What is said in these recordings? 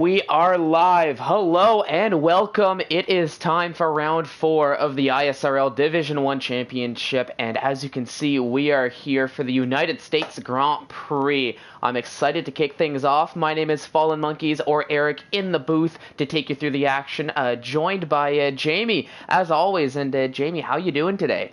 We are live. Hello and welcome. It is time for round 4 of the ISRL Division 1 Championship, and as you can see, we are here for the United States Grand Prix. I'm excited to kick things off. My name is Fallen Monkeys, or Eric, in the booth to take you through the action, joined by Jamie, as always. And Jamie, how you doing today?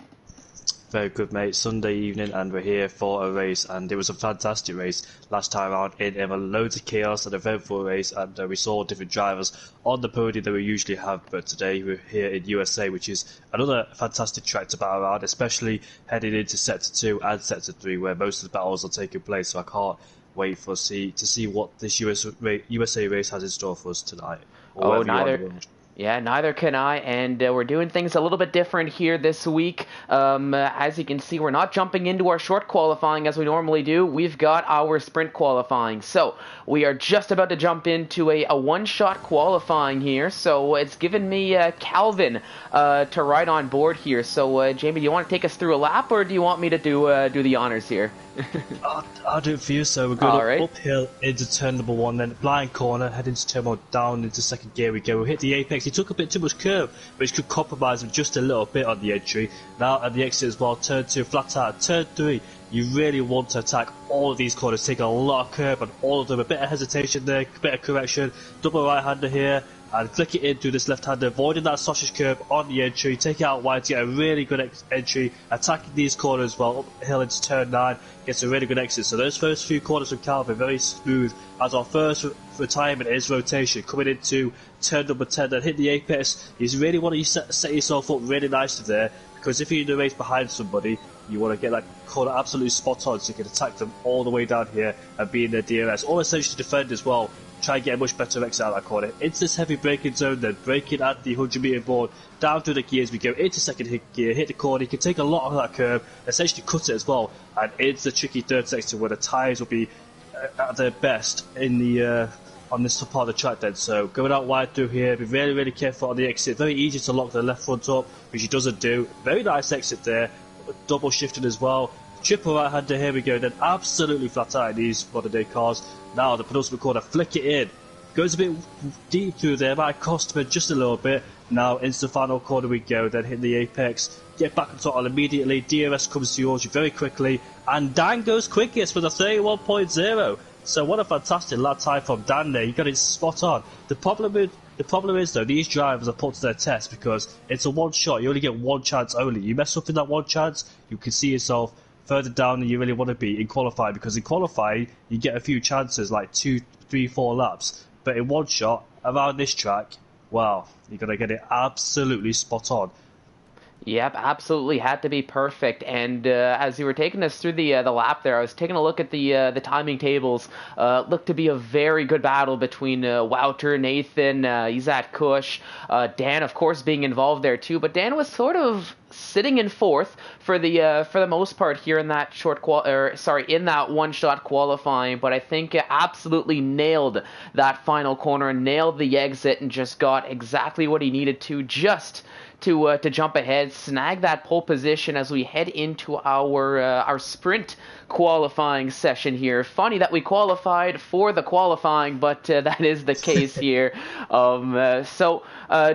Very good, mate. Sunday evening, and we're here for a race, and it was a fantastic race last time around. It had loads of chaos and eventful race, and we saw different drivers on the podium that we usually have. But today we're here in USA, which is another fantastic track to battle around, especially heading into Sector 2 and Sector 3, where most of the battles are taking place. So I can't wait to see what this USA race has in store for us tonight, or Oh, wherever you are in the neither. world. Yeah, neither can I, and we're doing things a little bit different here this week. As you can see, we're not jumping into our short qualifying as we normally do. We've got our sprint qualifying. So we are just about to jump into a one-shot qualifying here. So it's given me Calvin to ride on board here. So Jamie, do you want to take us through a lap, or do you want me to do the honors here? I'll do it for you. So we're going All right. uphill into turn number 1, then blind corner, head into turn 1, down into second gear we go. We hit the apex. He took a bit too much curve, which could compromise him just a little bit on the entry. Now at the exit as well, turn 2, flat out, turn 3. You really want to attack all of these corners, take a lot of curve on all of them. A bit of hesitation there, a bit of correction. Double right-hander here, and flick it in through this left-hander, avoiding that sausage curve on the entry. Take it out wide to get a really good entry, attacking these corners well uphill into turn 9, gets a really good exit. So those first few corners from Calvin, very smooth, as our first retirement is rotation. Coming into turn number 10, then hit the apex. You really want to set yourself up really nicely there, because if you're in the race behind somebody, you want to get that corner absolutely spot on so you can attack them all the way down here and be in their DRS, or essentially defend as well. Try and get a much better exit out of that corner. Into this heavy braking zone, then braking at the 100-metre board, down through the gears we go, into second gear, hit the corner. You can take a lot of that curve, essentially cut it as well, and into the tricky third section where the tyres will be at their best in the on this part of the track then. So going out wide through here, be really, really careful on the exit. Very easy to lock the left front up, which he doesn't do. Very nice exit there, double shifting as well. Triple right hander, here we go, then absolutely flat out in these modern day cars. Now the penultimate corner, flick it in. Goes a bit deep through there, might cost him just a little bit. Now into the final corner we go, then hit the apex. Get back on throttle immediately, DRS comes to yours very quickly, and Dan goes quickest with a 31.0. So what a fantastic lap time from Dan there, he got it spot on. The problem is though, these drivers are put to their test because it's a one shot, you only get one chance only. You mess up in that one chance, you can see yourself further down than you really want to be in qualifying, because in qualifying you get a few chances like 2, 3, 4 laps, but in one shot around this track, wow, you're going to get it absolutely spot on. Yep, absolutely had to be perfect. And as you were taking us through the lap there, I was taking a look at the timing tables. Looked to be a very good battle between Wouter, Nathan, Izat Kush, Dan, of course, being involved there too. But Dan was sort of sitting in fourth for the most part here in that in that one-shot qualifying. But I think absolutely nailed that final corner, nailed the exit, and just got exactly what he needed to to jump ahead, snag that pole position as we head into our sprint qualifying session here. Funny that we qualified for the qualifying, but that is the case here.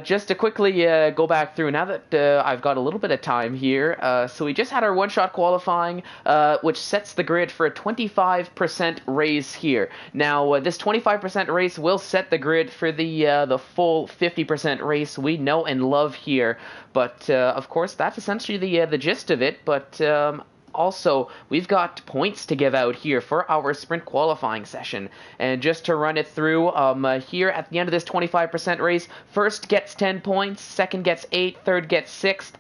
Just to quickly go back through, now that I've got a little bit of time here, so we just had our one-shot qualifying, which sets the grid for a 25% raise here. Now, this 25% race will set the grid for the full 50% race we know and love here. But of course, that's essentially the gist of it. But also, we've got points to give out here for our sprint qualifying session. And just to run it through, here at the end of this 25% race, first gets 10 points, second gets 8, third gets 6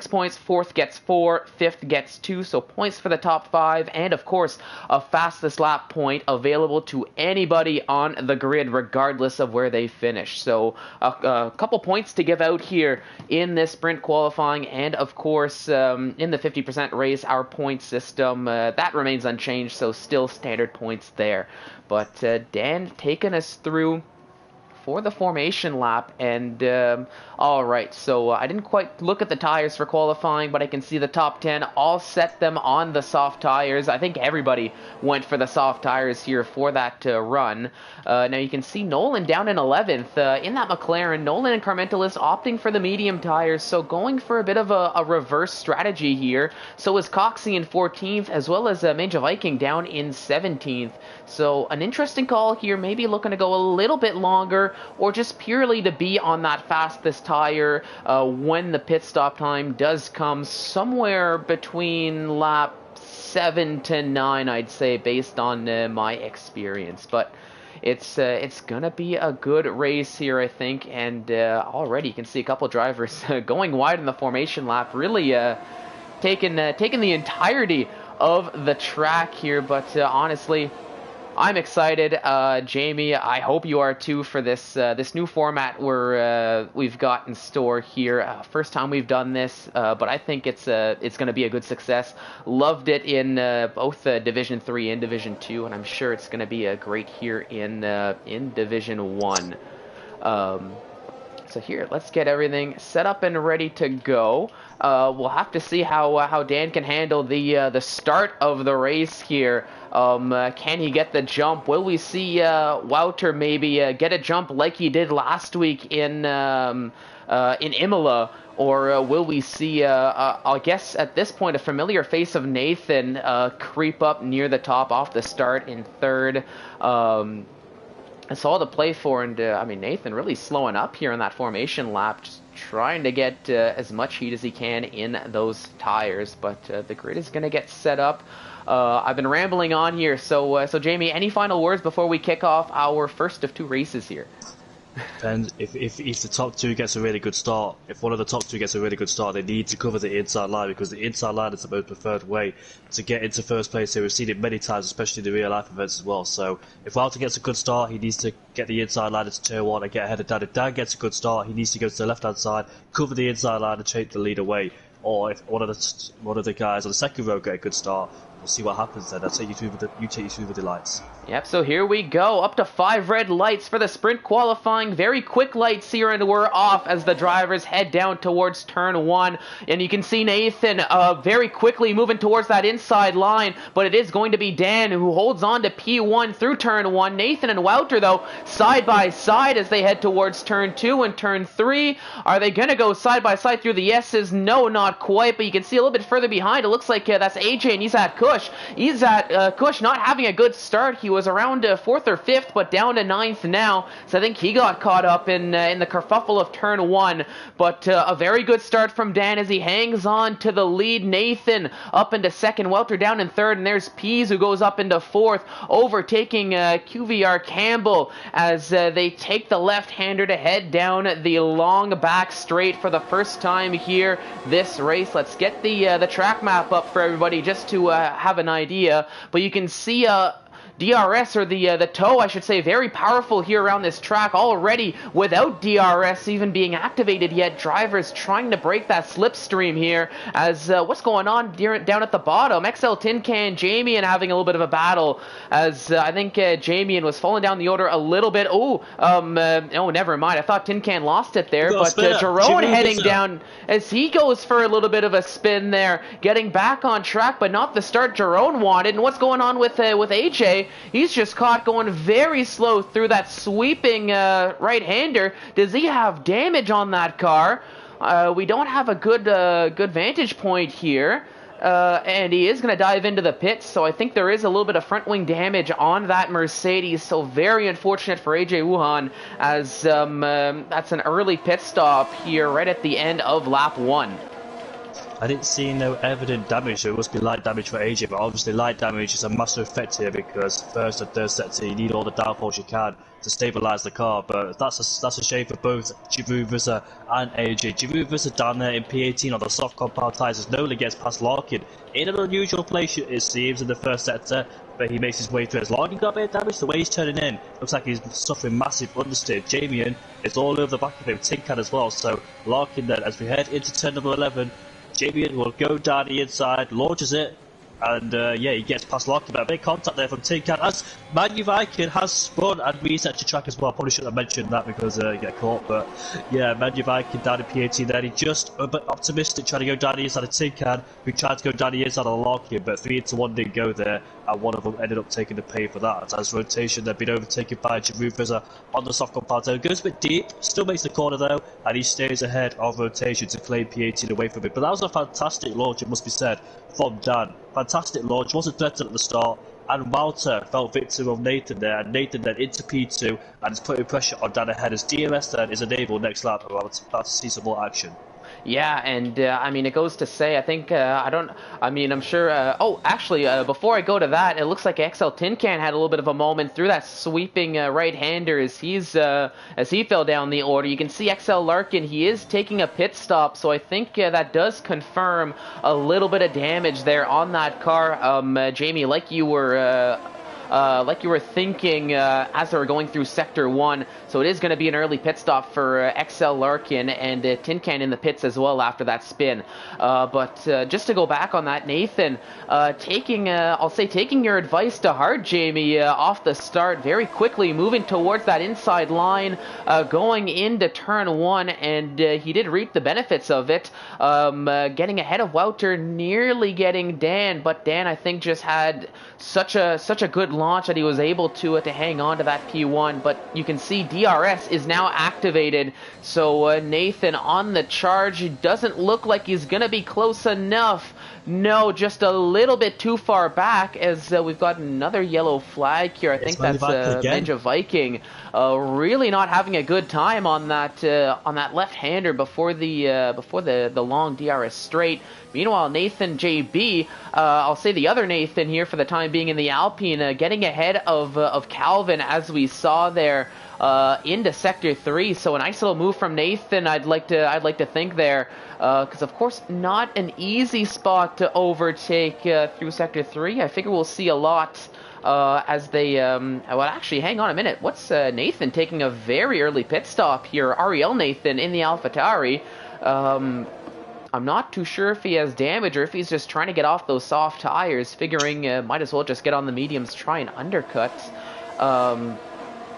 points, fourth gets 4, fifth gets 2, so points for the top 5, and of course, a fastest lap point available to anybody on the grid, regardless of where they finish. So, a couple points to give out here in this sprint qualifying, and of course, in the 50% race, our point system, that remains unchanged, so still standard points there. But Dan taking us through for the formation lap. And all right, so I didn't quite look at the tires for qualifying, but I can see the top 10 all set them on the soft tires. I think everybody went for the soft tires here for that run. Now you can see Nolan down in 11th in that McLaren. Nolan and Carmentelis opting for the medium tires, so going for a bit of a reverse strategy here. So is Coxie in 14th, as well as Major Viking down in 17th. So an interesting call here, maybe looking to go a little bit longer, or just purely to be on that fastest tire when the pit stop time does come, somewhere between lap 7 to 9, I'd say, based on my experience. But it's gonna be a good race here, I think, and already you can see a couple drivers going wide in the formation lap, really taking the entirety of the track here. But honestly, I'm excited. Jamie, I hope you are too, for this new format we've got in store here. First time we've done this, but I think it's going to be a good success. Loved it in both Division 3 and Division 2, and I'm sure it's going to be great here in Division 1. So here, let's get everything set up and ready to go. We'll have to see how Dan can handle the start of the race here. Can he get the jump? Will we see Wouter maybe get a jump like he did last week in Imola? Or will we see, I guess at this point, a familiar face of Nathan creep up near the top off the start in third? That's all to play for, and I mean, Nathan really slowing up here in that formation lap, just trying to get as much heat as he can in those tires. But the grid is going to get set up. I've been rambling on here, so Jamie, any final words before we kick off our first of 2 races here? And if the top 2 gets a really good start, if one of the top 2 gets a really good start, they need to cover the inside line, because the inside line is the most preferred way to get into first place here. We've seen it many times, especially in the real life events as well. So if Walter gets a good start, he needs to get the inside line into turn 1 and get ahead of Dan. If Dan gets a good start, he needs to go to the left hand side, cover the inside line and take the lead away. Or if one of the guys on the second row get a good start, we'll see what happens then. I'll take you through the lights. Yep, so here we go. Up to 5 red lights for the sprint qualifying. Very quick lights here, and we're off as the drivers head down towards turn 1. And you can see Nathan very quickly moving towards that inside line, but it is going to be Dan who holds on to P1 through turn 1. Nathan and Wouter, though, side by side as they head towards turn 2 and turn 3. Are they going to go side by side through the S's? No, not quite, but you can see a little bit further behind. It looks like that's AJ and he's at Kush. He's at Kush not having a good start. He was around 4th or 5th, but down to 9th now. So I think he got caught up in the kerfuffle of turn 1. But a very good start from Dan as he hangs on to the lead. Nathan up into 2nd, Welter down in 3rd, and there's Pease who goes up into 4th, overtaking QVR Campbell as they take the left-hander to head down the long back straight for the first time here this race. Let's get the track map up for everybody just to have an idea. But you can see DRS, or the tow, I should say, very powerful here around this track already without DRS even being activated yet. Drivers trying to break that slipstream here as what's going on down at the bottom? XL Tin Can, Jamie, and having a little bit of a battle as I think Jamie was falling down the order a little bit. Oh, never mind. I thought Tin Can lost it there, but Jerome heading down as he goes for a little bit of a spin there, getting back on track, but not the start Jerome wanted. And what's going on with AJ? He's just caught going very slow through that sweeping right-hander. Does he have damage on that car? We don't have a good vantage point here. And he is going to dive into the pits, so I think there is a little bit of front wing damage on that Mercedes. So very unfortunate for AJ Wuhan, as that's an early pit stop here right at the end of lap 1. I didn't see no evident damage, so it must be light damage for AJ, but obviously light damage is a massive effect here because first and third sector you need all the downforce you can to stabilise the car, but that's a shame for both Giroud, Visser and AJ. Giroud, Visser down there in P18 on the soft compound tyres as Nolan gets past Larkin in an unusual place it seems in the first sector, but he makes his way through. Has Larkin got a bit of damage? The way he's turning in looks like he's suffering massive understeer. Jamian is all over the back of him, Tin Can as well, so Larkin then as we head into turn number 11, Jamian will go down the inside, launches it, And yeah, he gets past Larkin, but a big contact there from Tin Can as Manu Viking has spun and reset to track as well. Probably shouldn't have mentioned that because you get caught, but yeah, Manu Viking down in P18 there. He just a bit optimistic trying to go down the inside of Tin Can, who tried to go down the inside of Larkin, but 3-1 didn't go there, and one of them ended up taking the pay for that. As rotation, they've been overtaken by Jamu on the soft compound. So it goes a bit deep, still makes the corner though, and he stays ahead of rotation to claim P18 away from it. But that was a fantastic launch, it must be said, from Dan. Fantastic launch, wasn't threatened at the start, and Walter fell victim of Nathan there, and Nathan then into P2 and is putting pressure on Dan ahead as DRS then is enabled next lap. We're about to see some more action. Yeah, and I mean, it goes to say, I think, I'm sure, before I go to that, it looks like XL Tin Can had a little bit of a moment through that sweeping right-hander as he fell down the order. You can see XL Larkin, he is taking a pit stop, so I think that does confirm a little bit of damage there on that car. Jamie, like you were thinking as they were going through Sector 1. So it is going to be an early pit stop for XL Larkin and Tin Can in the pits as well after that spin. But just to go back on that, Nathan, taking your advice to heart, Jamie, off the start, very quickly moving towards that inside line, going into turn 1, and he did reap the benefits of it, getting ahead of Wouter, nearly getting Dan, but Dan, I think, just had such a good launch that he was able to hang on to that P1. But you can see DRS is now activated, so Nathan on the charge. He doesn't look like he's gonna be close enough. No, just a little bit too far back, as we've got another yellow flag here. I think that's Manja Viking really not having a good time on that left-hander before the long DRS straight. Meanwhile, Nathan JB, I'll say the other Nathan here for the time being in the Alpine, getting ahead of Calvin, as we saw there into Sector 3. So a nice little move from Nathan, I'd like to think there, because of course not an easy spot to overtake through Sector 3. I figure we'll see a lot as they well, actually, hang on a minute. What's Nathan taking a very early pit stop here? Ariel Nathan in the AlphaTauri. I'm not too sure if he has damage or if he's just trying to get off those soft tires, figuring might as well just get on the mediums, try and undercut.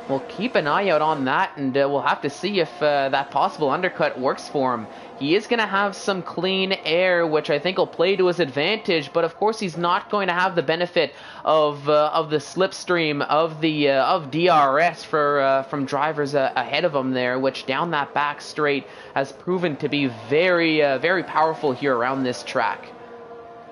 We'll keep an eye out on that, and we'll have to see if that possible undercut works for him. He is going to have some clean air, which I think will play to his advantage, but of course he's not going to have the benefit of the slipstream of DRS from drivers ahead of him there, which down that back straight has proven to be very very powerful here around this track.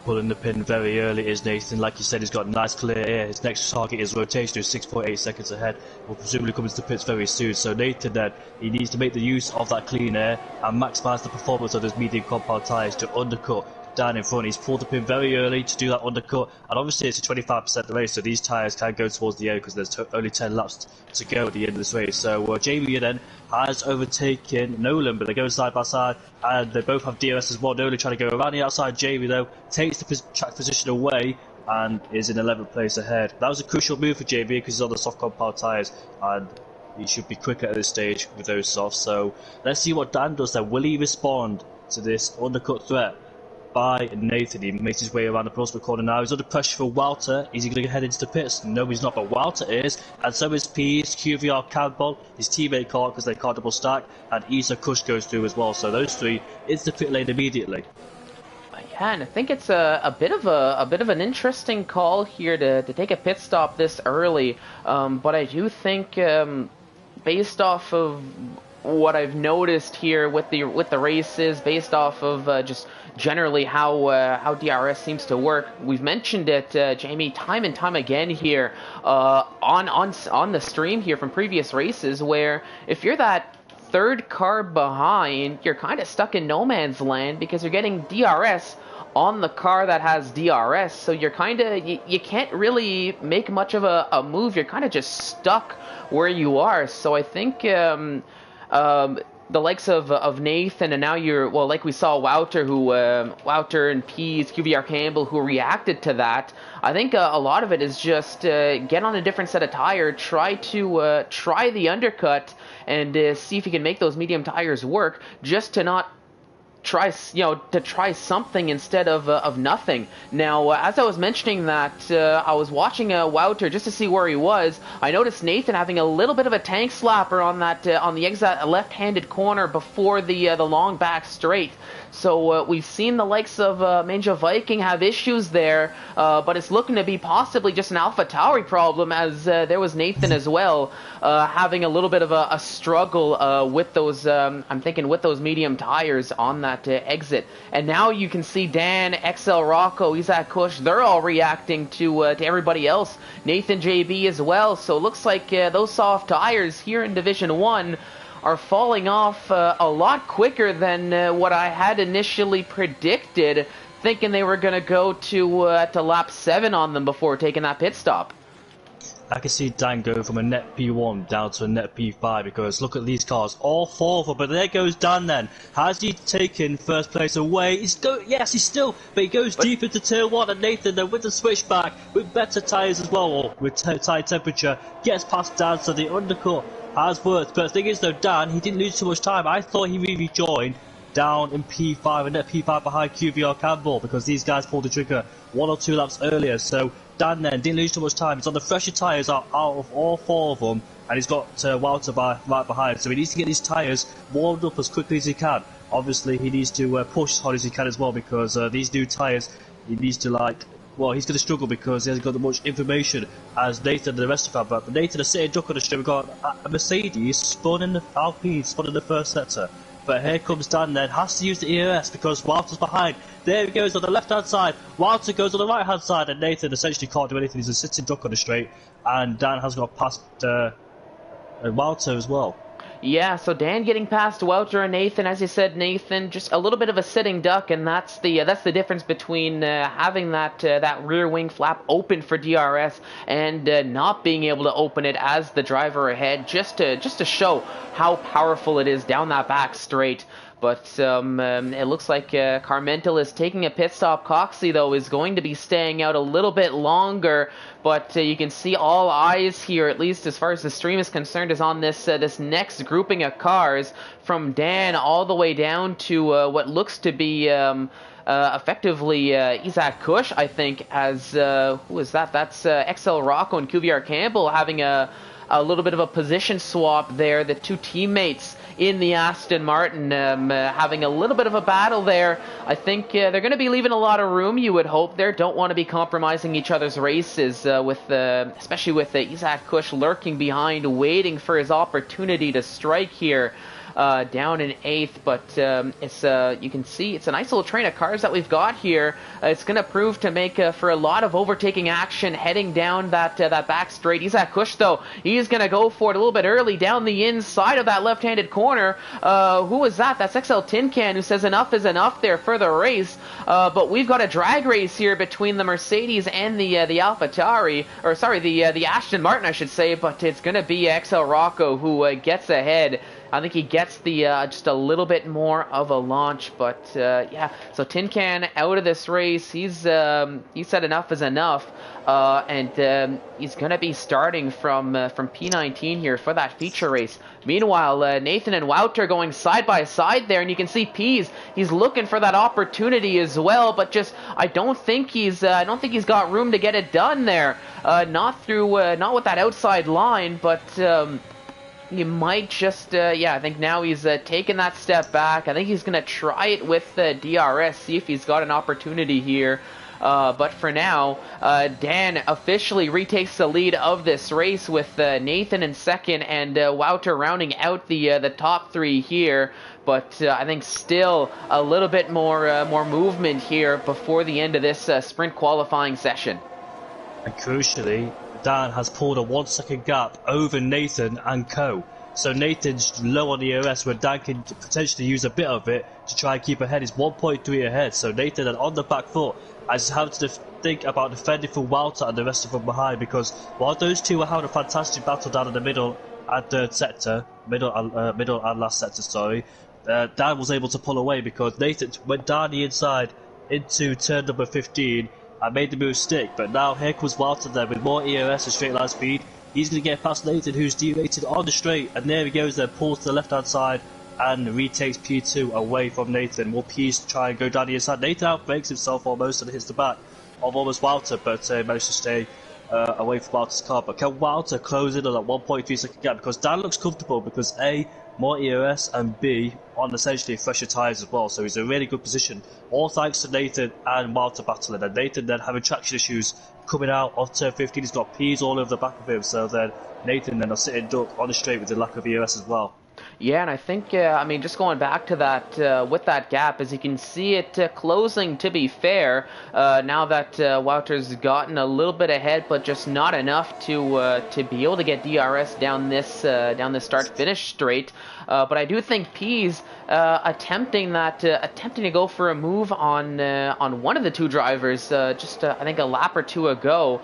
Pulling the pin very early is Nathan. Like you said, he's got nice clear air. His next target is rotation, who's 6.8 seconds ahead. Will presumably come into the pits very soon. So Nathan then, he needs to make the use of that clean air and maximise the performance of his medium compound tyres to undercut down in front. He's pulled the pin very early to do that undercut, and obviously it's a 25% race, so these tyres can go towards the end because there's only 10 laps to go at the end of this race. So Jamie then has overtaken Nolan, but they're going side by side, and they both have DRS as well. Nolan trying to go around the outside. Jamie though takes the track position away and is in 11th place ahead. That was a crucial move for Jamie because he's on the soft compound tyres, and he should be quicker at this stage with those softs. So let's see what Dan does then. Will he respond to this undercut threat by Nathan? He makes his way around the penultimate corner now. He's under pressure for Walter. Is he going to head into the pits? No, he's not, but Walter is, and so is Pease, QVR, Campbell, his teammate caught because they can't double stack, and Isa Kush goes through as well. So those three into the pit lane immediately. Yeah, and I think it's a bit of an interesting call here to take a pit stop this early, but I do think based off of what I've noticed here with the races, based off of just generally how DRS seems to work. We've mentioned it, Jamie, time and time again here on the stream here from previous races, where if you're that third car behind, you're kind of stuck in no man's land because you're getting DRS on the car that has DRS, so you're kind of you can't really make much of a move. You're kind of just stuck where you are. So I think the likes of Nathan, and now like we saw Wouter, Wouter and Pease, QVR Campbell, who reacted to that. I think a lot of it is just get on a different set of tire, try the undercut, and see if you can make those medium tires work, just to not try something instead of nothing. Now, as I was mentioning that, I was watching Wouter just to see where he was. I noticed Nathan having a little bit of a tank slapper on that on the exact left-handed corner before the long back straight. So we've seen the likes of Manja Viking have issues there, but it's looking to be possibly just an AlphaTauri problem, as there was Nathan as well having a little bit of a struggle with those, I'm thinking with those medium tires on that exit. And now you can see Dan, XL Rocco, Isaac Kush, they're all reacting to everybody else. Nathan JB as well, so it looks like those soft tires here in Division 1 are falling off a lot quicker than what I had initially predicted, thinking they were going to go to lap 7 on them before taking that pit stop. I can see Dan go from a net P1 down to a net P5 because look at these cars, all 4 of them. But there goes Dan then. Has he taken first place away? Yes, he's still, but he goes deep into turn 1, and Nathan then with the switchback, with better tyres as well, or with tyre temperature, gets past Dan, so the undercut has worked. But the thing is though, Dan, he didn't lose too much time. I thought he really joined down in P5 and net P5 behind QVR Campbell because these guys pulled the trigger 1 or 2 laps earlier. So Dan then didn't lose too much time. He's on the fresher tyres out of all 4 of them, and he's got Wouter right behind. So he needs to get these tyres warmed up as quickly as he can. Obviously, he needs to push as hard as he can as well because these new tyres, he needs to he's going to struggle because he hasn't got that much information as Nathan and the rest of them. But Nathan is sitting duck on the straight. We've got a Mercedes spun in the Alpine, spun in the first sector. But here comes Dan then, has to use the ERS because Wouter's behind. There he goes on the left hand side, Wouter goes on the right hand side, and Nathan essentially can't do anything. He's a sitting duck on the straight, and Dan has got past Wouter as well. Yeah, so Dan getting past Wouter and Nathan. As you said, Nathan just a little bit of a sitting duck, and that's the difference between having that rear wing flap open for DRS and not being able to open it as the driver ahead, just to show how powerful it is down that back straight. But it looks like Carmental is taking a pit stop. Coxey, though, is going to be staying out a little bit longer. But you can see all eyes here, at least as far as the stream is concerned, is on this next grouping of cars from Dan all the way down to what looks to be effectively Isaac Kush, I think, as who is that? That's XL Rocco and QVR Campbell having a little bit of a position swap there. The 2 teammates in the Aston Martin having a little bit of a battle there. I think they're going to be leaving a lot of room, you would hope there. Don't want to be compromising each other's races, especially with Isaac Kush lurking behind, waiting for his opportunity to strike here. Down in 8th, but it's you can see it's a nice little train of cars that we've got here. It's going to prove to make for a lot of overtaking action heading down that back straight. Isaac Kush, though, he's going to go for it a little bit early down the inside of that left-handed corner. Who was that? That's XL Tin Can, who says enough is enough there for the race. But we've got a drag race here between the Mercedes and the AlphaTauri, or sorry, the Aston Martin, I should say. But it's going to be XL Rocco who gets ahead. I think he gets the just a little bit more of a launch, but yeah. So Tin Can out of this race. He said enough is enough, and he's gonna be starting from P19 here for that feature race. Meanwhile, Nathan and Wouter going side by side there, and you can see Pease. He's looking for that opportunity as well, but just I don't think he's got room to get it done there. Not with that outside line, but. He might just, I think now he's taking that step back. I think he's going to try it with DRS, see if he's got an opportunity here. But for now, Dan officially retakes the lead of this race with Nathan in second and Wouter rounding out the top 3 here. But I think still a little bit more movement here before the end of this sprint qualifying session. And crucially, Dan has pulled a 1 second gap over Nathan and co. So Nathan's low on the ERS where Dan can potentially use a bit of it to try and keep ahead. He's 1.3 ahead. So Nathan and on the back foot has had to think about defending for Wouter and the rest of them behind, because while those two were having a fantastic battle down in the middle and third sector, middle and last sector, sorry, Dan was able to pull away because Nathan went down the inside into turn number 15 and made the move stick. But now here comes Wouter there with more ERS and straight line speed. He's going to get past Nathan, who's derated on the straight, and there he goes then, pulls to the left hand side and retakes P2 away from Nathan. Will Pease try and go down the inside? Nathan outbreaks himself almost and hits the back of almost Walter, but managed to stay away from Walter's car. But can Walter close in on that 1.3 second gap? Because Dan looks comfortable because A, more EOS, and B, on essentially fresher tyres as well. So he's in a really good position. All thanks to Nathan and Walter battling. And Nathan then having traction issues coming out of turn 15. He's got P's all over the back of him. So then Nathan then are sitting duck on the straight with the lack of EOS as well. Yeah, and I think, I mean, just going back to that, with that gap, as you can see it closing, to be fair, now that Wouter's gotten a little bit ahead, but just not enough to be able to get DRS down this start-finish straight. But I do think P's attempting to go for a move on one of the two drivers, I think a lap or two ago,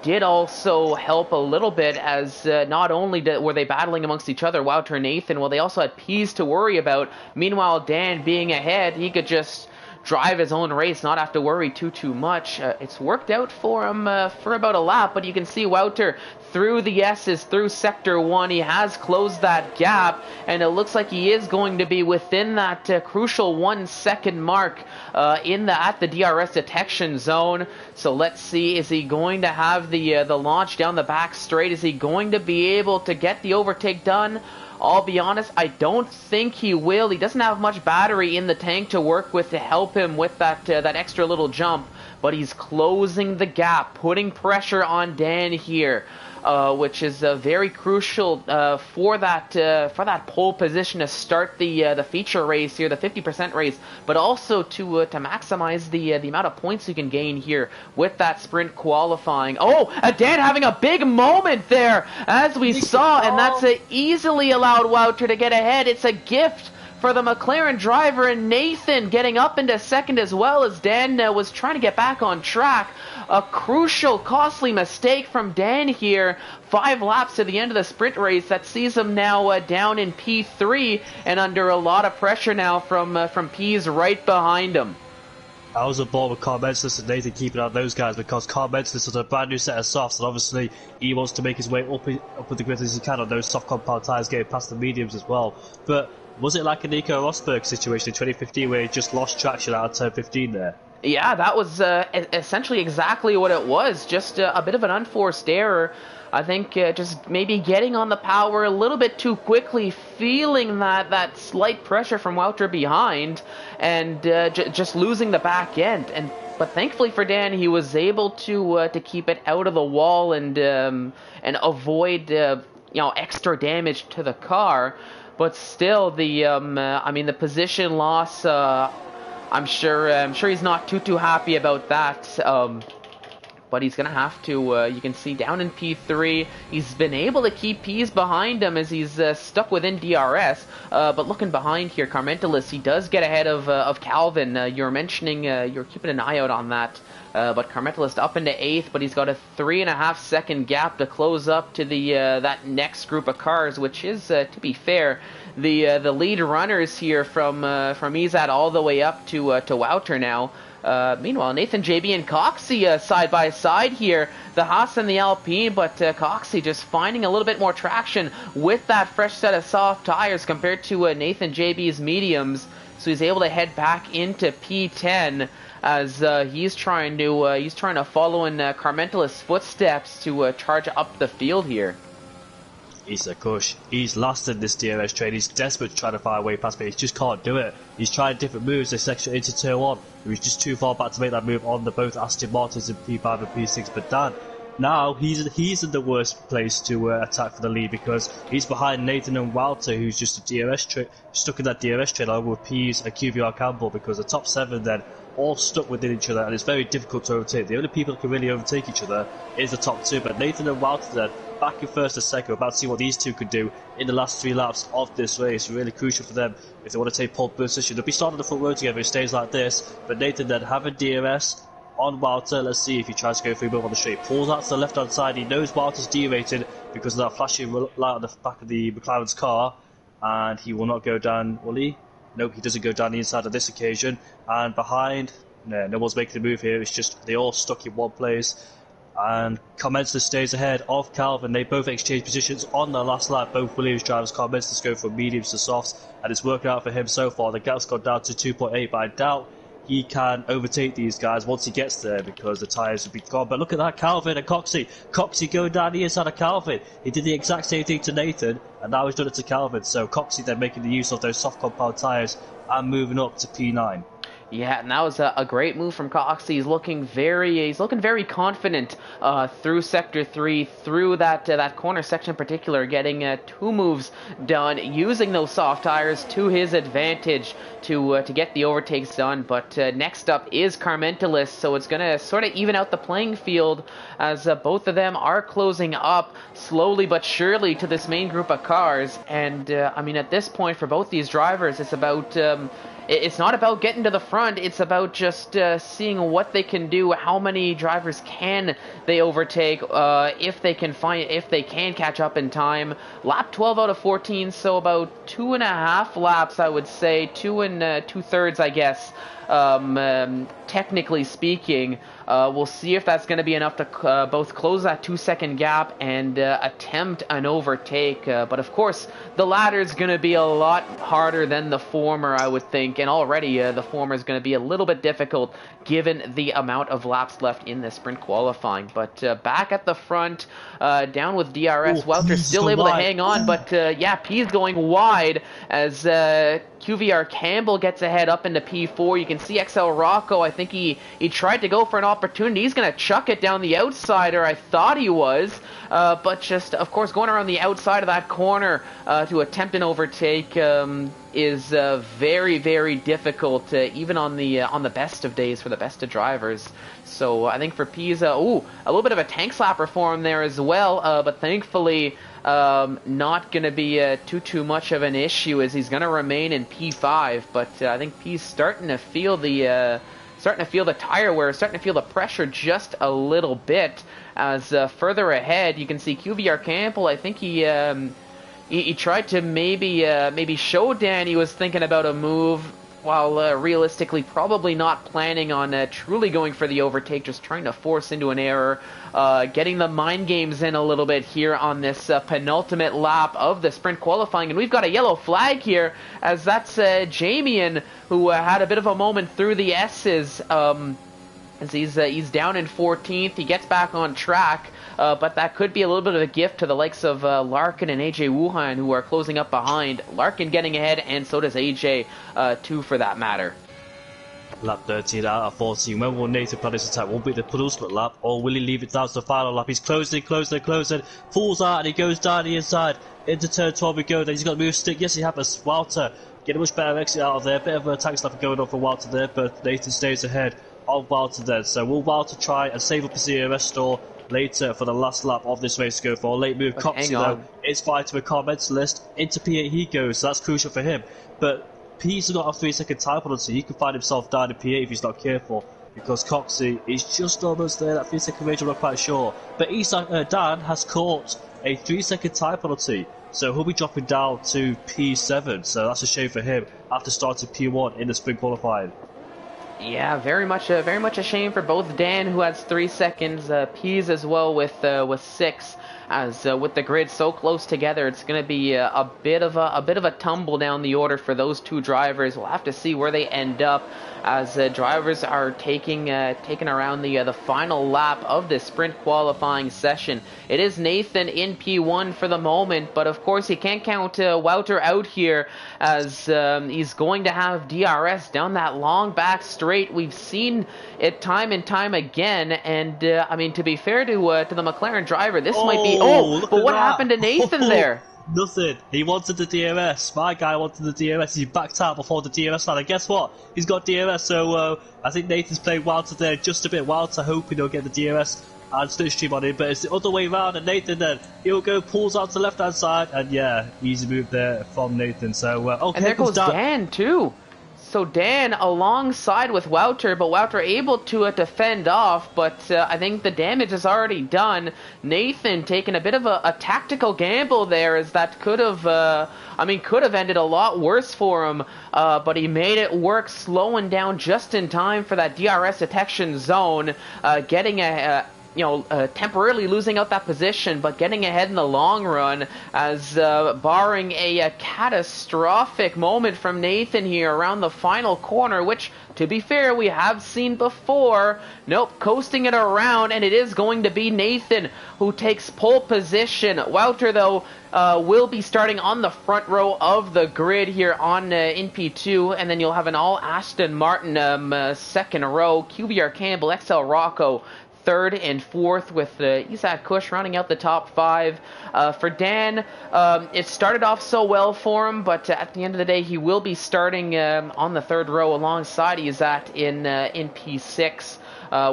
did also help a little bit, as not only were they battling amongst each other, Wouter and Nathan, well, they also had P's to worry about. Meanwhile, Dan being ahead, he could just drive his own race, not have to worry too much. It's worked out for him for about a lap, but you can see Wouter through the S's, through Sector 1. He has closed that gap, and it looks like he is going to be within that crucial 1 second mark at the DRS detection zone. So let's see, is he going to have the launch down the back straight? Is he going to be able to get the overtake done? I'll be honest, I don't think he will. He doesn't have much battery in the tank to work with to help him with that extra little jump, but he's closing the gap, putting pressure on Dan here, which is very crucial for that pole position to start the feature race here, the 50% race, but also to maximize the amount of points you can gain here with that sprint qualifying. Oh, Dan having a big moment there, as we saw, and that's easily allowed Wouter to get ahead. It's a gift for the McLaren driver, and Nathan getting up into second as well, as Dan was trying to get back on track. A crucial, costly mistake from Dan here. 5 laps to the end of the sprint race that sees him now down in P3 and under a lot of pressure now from P's right behind him. I was aboard with Carl Mensless and Nathan keeping out those guys, because Carl Mensless has a brand new set of softs, and obviously he wants to make his way up with the grid as he can on those soft compound tyres, getting past the mediums as well. But was it like a Nico Rosberg situation in 2015 where he just lost traction out of turn 15 there? Yeah, that was essentially exactly what it was. Just a bit of an unforced error. I think just maybe getting on the power a little bit too quickly, feeling that slight pressure from Wouter behind, and just losing the back end. But thankfully for Dan, he was able to keep it out of the wall and avoid extra damage to the car. But still, the position loss. I'm sure he's not too happy about that. But he's going to have to, you can see down in P3, he's been able to keep P's behind him as he's stuck within DRS. But looking behind here, Carmentalis, he does get ahead of Calvin. You're mentioning, you're keeping an eye out on that. But Carmentalis up into 8th, but he's got a 3.5 second gap to close up to that next group of cars, which is, to be fair, the lead runners here from Izat all the way up to Wouter now. Meanwhile, Nathan, JB, and Coxey side by side here, the Haas and the Alpine, but Coxey just finding a little bit more traction with that fresh set of soft tires compared to Nathan, JB's mediums, so he's able to head back into P10 as he's trying to follow in Carmentalis' footsteps to charge up the field here. Issa Kush, he's lost in this DRS train. He's desperate to try to find a way past me. He just can't do it. He's trying different moves this section into turn 1. He was just too far back to make that move on the both Aston Martins in P5 and P6. But Dan, now he's in the worst place to attack for the lead, because he's behind Nathan and Walter, who's just stuck in that DRS train along with Pease and QVR Campbell, because the top 7 then all stuck within each other, and it's very difficult to overtake. The only people who can really overtake each other is the top 2, but Nathan and Walter then back in first and second. We're about to see what these two could do in the last 3 laps of this race. Really crucial for them if they want to take pole position. They'll be starting the front row together if it stays like this, but Nathan then having DRS on Walter. Let's see if he tries to go through move on the straight. Pulls out to the left hand side. He knows Walter's derated because of that flashing light on the back of the McLaren's car, and he will not go down, will he? Nope, he doesn't go down the inside on this occasion. And behind, no one's making a move here. It's just they all stuck in one place. and Commensler stays ahead of Calvin. They both exchange positions on the last lap. Both Williams drivers, Commensler's go from mediums to softs, and it's working out for him so far. The gap's gone down to 2.8, but I doubt he can overtake these guys once he gets there because the tyres will be gone. But look at that, Calvin and Coxey. Coxey going down the inside of Calvin. He did the exact same thing to Nathan, and now he's done it to Calvin. So Coxey then making the use of those soft compound tyres and moving up to P9. Yeah, and that was a great move from Cox. He's looking very confident through Sector 3, through that corner section in particular, getting 2 moves done, using those soft tires to his advantage to get the overtakes done. But next up is Carmentelis, so it's going to sort of even out the playing field as both of them are closing up slowly but surely to this main group of cars. And I mean, at this point for both these drivers, it's about it's not about getting to the front, it's about just seeing what they can do, how many drivers can they overtake, if they can catch up in time. Lap 12 out of 14, so about 2.5 laps, I would say, 2 2/3, I guess. Technically speaking, we'll see if that's going to be enough to both close that 2-second gap and attempt an overtake. But of course, the latter is going to be a lot harder than the former, I would think, and already the former is going to be a little bit difficult given the amount of laps left in the sprint qualifying. But back at the front, down with DRS, Welter still able to hang on, but yeah, P's going wide as QVR Campbell gets ahead up into P4. You can see XL Rocco, I think he tried to go for an opportunity. He's going to chuck it down the outside, or I thought he was, but just, of course, going around the outside of that corner to attempt an overtake is very difficult, even on the best of days for the best of drivers. So I think for Pisa, a little bit of a tank slapper for him there as well, but thankfully not going to be too much of an issue as he's going to remain in P5. But I think P's starting to feel the tire wear, starting to feel the pressure just a little bit. As further ahead, you can see QVR Campbell. I think he tried to maybe show Dan he was thinking about a move, while realistically probably not planning on truly going for the overtake, just trying to force into an error, getting the mind games in a little bit here on this penultimate lap of the sprint qualifying. And we've got a yellow flag here, as that's Jamian, who had a bit of a moment through the S's, as he's down in 14th. He gets back on track, but that could be a little bit of a gift to the likes of Larkin and AJ Wuhan, who are closing up behind. Larkin getting ahead, and so does AJ, too, for that matter. Lap 13 out of 14. When will Nathan plan his attack? Won't be the penultimate lap, or will he leave it down to the final lap? He's closing, pulls out, and he goes down the inside. Into turn 12 we go. Then he's got to move stick. Yes, he has. Walter getting a much better exit out of there. Bit of a tank slapper going on for Walter there, but Nathan stays ahead of Walter then. So will Walter try and save up his ERS store later for the last lap of this race to go for? Late move, Coxey though is fighting with Carmentalist. Into P8 he goes, so that's crucial for him. But P's got a 3-second time penalty. He could find himself down in P8 if he's not careful, because Coxey is just almost there. That 3-second range, I'm not quite sure. But Dan has caught a 3-second time penalty, so he'll be dropping down to P7. So that's a shame for him after starting P1 in the sprint qualifying. Yeah, very much a shame for both Dan, who has 3 seconds, Pease as well with 6. As with the grid so close together, it's going to be a bit of a tumble down the order for those two drivers. We'll have to see where they end up, as drivers are taking around the final lap of this sprint qualifying session. It is Nathan in P1 for the moment, but of course he can't count Wouter out here, as he's going to have DRS down that long back straight. We've seen it time and time again, and I mean, to be fair to the McLaren driver, this might be. But what happened to Nathan there? Nothing. He wanted the DRS. My guy wanted the DRS. He backed out before the DRS line. And guess what? He's got DRS. So I think Nathan's playing Wouter there just a bit. Wouter hoping he'll get the DRS and slipstream on him. But it's the other way around. And Nathan then, he'll go, pulls out to the left-hand side. And yeah, easy move there from Nathan. So, okay. And there goes Dan, too. So Dan alongside with Wouter, but Wouter able to fend off, but I think the damage is already done. Nathan taking a bit of a tactical gamble there, as that could have ended a lot worse for him, but he made it work, slowing down just in time for that DRS detection zone, getting temporarily losing out that position, but getting ahead in the long run, as barring a catastrophic moment from Nathan here around the final corner, which, to be fair, we have seen before. Nope, coasting it around, and it is going to be Nathan who takes pole position. Wouter, though, will be starting on the front row of the grid here on in P2, and then you'll have an all Aston Martin second row, QBR Campbell, XL Rocco, third and fourth, with Isaac Kush rounding out the top five. For Dan, it started off so well for him, but at the end of the day, he will be starting on the third row alongside Isaac in P6.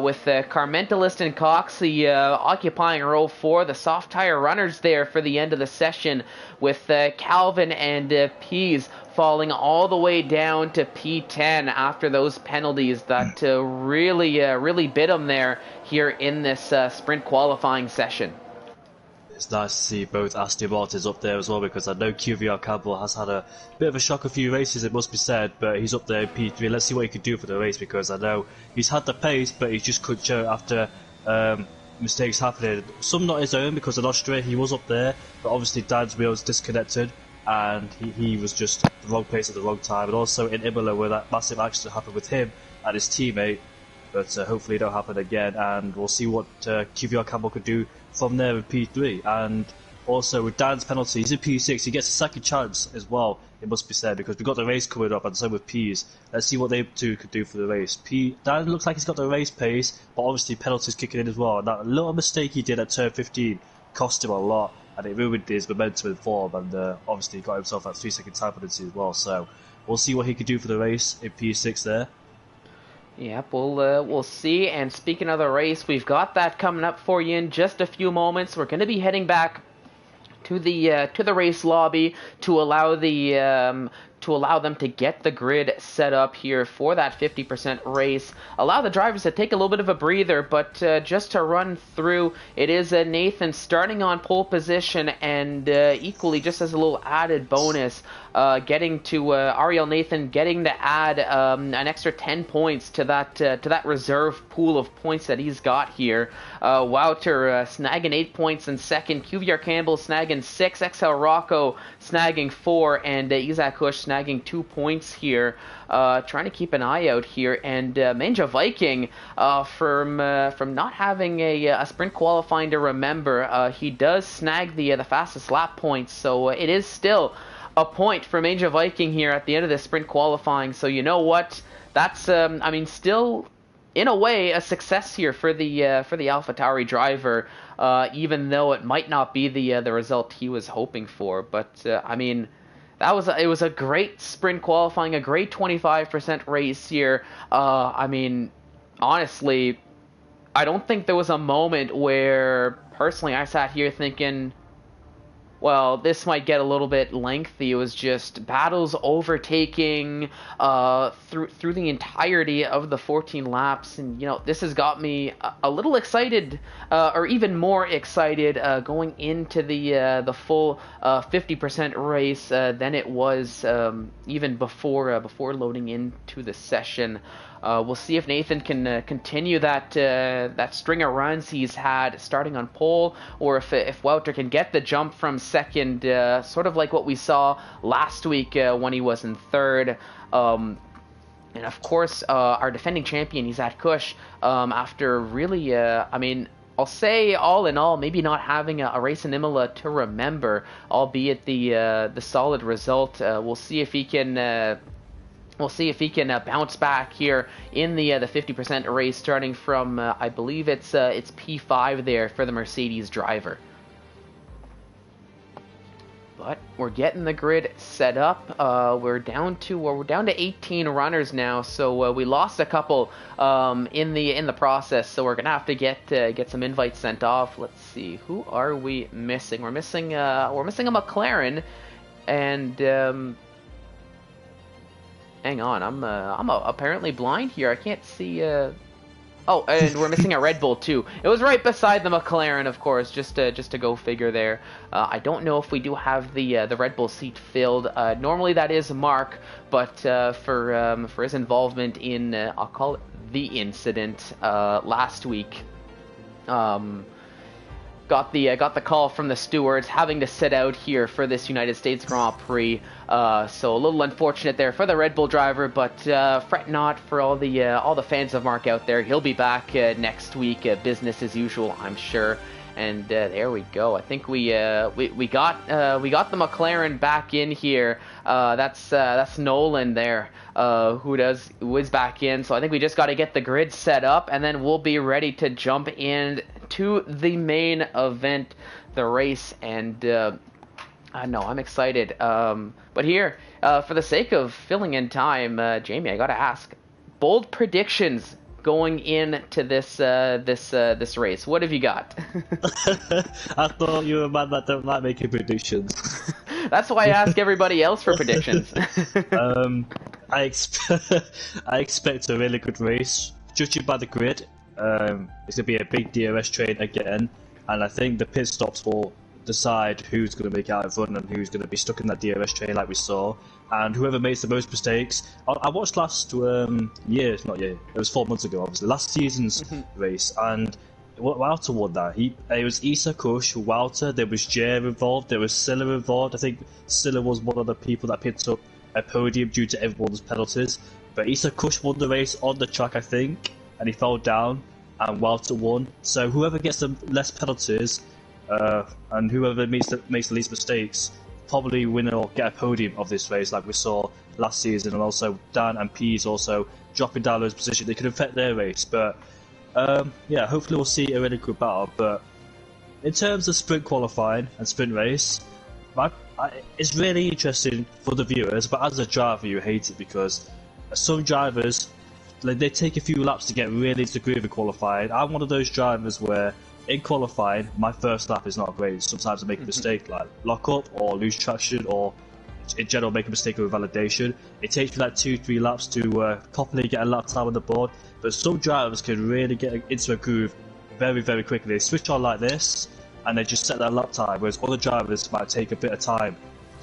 With Carmentalist and Coxey occupying row 4, the soft tire runners there for the end of the session, with Calvin and Pease falling all the way down to P10 after those penalties that really bit them there here in this sprint qualifying session. It's nice to see both Aston Martins up there as well, because I know QVR Campbell has had a bit of a shock a few races, it must be said, but he's up there in P3. Let's see what he can do for the race, because I know he's had the pace, but he just couldn't show it after mistakes happening. Some not his own, because in Austria he was up there, but obviously Dan's wheel was disconnected, and he was just at the wrong place at the wrong time, and also in Imola where that massive accident happened with him and his teammate. But hopefully it don't happen again, and we'll see what QVR Campbell could do from there in P3. And also with Dan's penalty, he's in P6, he gets a second chance as well, it must be said, because we've got the race coming up, and same with P's. Let's see what they two could do for the race. Dan looks like he's got the race pace, but obviously penalties kicking in as well, and that little mistake he did at turn 15 cost him a lot, and it ruined his momentum and form, and obviously he got himself that 3-second time penalty as well. So we'll see what he could do for the race in P6 there. Yep, we'll see. And speaking of the race, we've got that coming up for you in just a few moments. We're going to be heading back to the race lobby to allow them to get the grid set up here for that 50% race. Allow the drivers to take a little bit of a breather, but just to run through, it is Nathan starting on pole position, and equally, just as a little added bonus, getting to Ariel Nathan getting to add an extra 10 points to that reserve pool of points that he's got here. Wouter snagging 8 points in second, QVR Campbell snagging 6, XL Rocco snagging 4, and Isaac Hush snagging 2 points here. Trying to keep an eye out here, and Manja Viking from not having a sprint qualifying to remember, he does snag the fastest lap points, so it is still a point for Manja Viking here at the end of the sprint qualifying. So you know what? That's still in a way a success here for the AlphaTauri driver, even though it might not be the result he was hoping for. But it was a great sprint qualifying, a great 25% race here. Honestly, I don't think there was a moment where personally I sat here thinking, well, this might get a little bit lengthy. It was just battles overtaking through the entirety of the 14 laps, and this has got me a little excited, or even more excited, going into the full 50% race than it was even before loading into the session. We'll see if Nathan can continue that string of runs he's had starting on pole, or if Wouter can get the jump from second, sort of like what we saw last week when he was in third. And of course, our defending champion, Isaac Kush, after really, I'll say all in all, maybe not having a race in Imola to remember, albeit the solid result. We'll see if he can. We'll see if he can bounce back here in the 50% race, starting from I believe it's P5 there for the Mercedes driver. But we're getting the grid set up. We're down to 18 runners now, so we lost a couple in the process. So we're gonna have to get some invites sent off. Let's see, who are we missing? We're missing a McLaren, and hang on, I'm apparently blind here. I can't see. Oh, and we're missing a Red Bull too. It was right beside the McLaren, of course. Just to go figure there. I don't know if we do have the Red Bull seat filled. Normally that is Mark, but for his involvement in I'll call it the incident last week. got the call from the stewards having to sit out here for this United States Grand Prix. So a little unfortunate there for the Red Bull driver, but fret not for all the fans of Mark out there. He'll be back next week, business as usual, I'm sure. And there we go. I think we got the McLaren back in here. That's Nolan there, who is back in. So I think we just got to get the grid set up, and then we'll be ready to jump in to the main event, the race. And I know I'm excited. But here, for the sake of filling in time, Jamie, I got to ask, bold predictions going into this race. What have you got? I thought you were a man that don't like making predictions. That's why I ask everybody else for predictions. I expect a really good race. Judging by the grid, it's going to be a big DRS train again, and I think the pit stops will decide who's going to make it out of front and who's going to be stuck in that DRS train like we saw. And whoever makes the most mistakes. I watched last it was 4 months ago, obviously, last season's race, and Wouter won that. It was Issa Kush, Wouter, there was Jer involved, there was Silla involved. I think Silla was one of the people that picked up a podium due to everyone's penalties. But Issa Kush won the race on the track, I think, and he fell down, and Wouter won. So whoever gets the less penalties, and whoever makes the least mistakes, probably win or get a podium of this race, like we saw last season. And also Dan and Pease also dropping down those positions, they could affect their race. But hopefully we'll see a really good battle. But in terms of sprint qualifying and sprint race, it's really interesting for the viewers, but as a driver you hate it, because some drivers, they take a few laps to get really into the groove of qualifying. I'm one of those drivers where in qualifying, my first lap is not great. Sometimes I make a mistake, like lock up or lose traction, or in general make a mistake with validation. It takes me like 2-3 laps to properly get a lap time on the board. But some drivers can really get into a groove very, very quickly. They switch on like this, and they just set their lap time, whereas other drivers might take a bit of time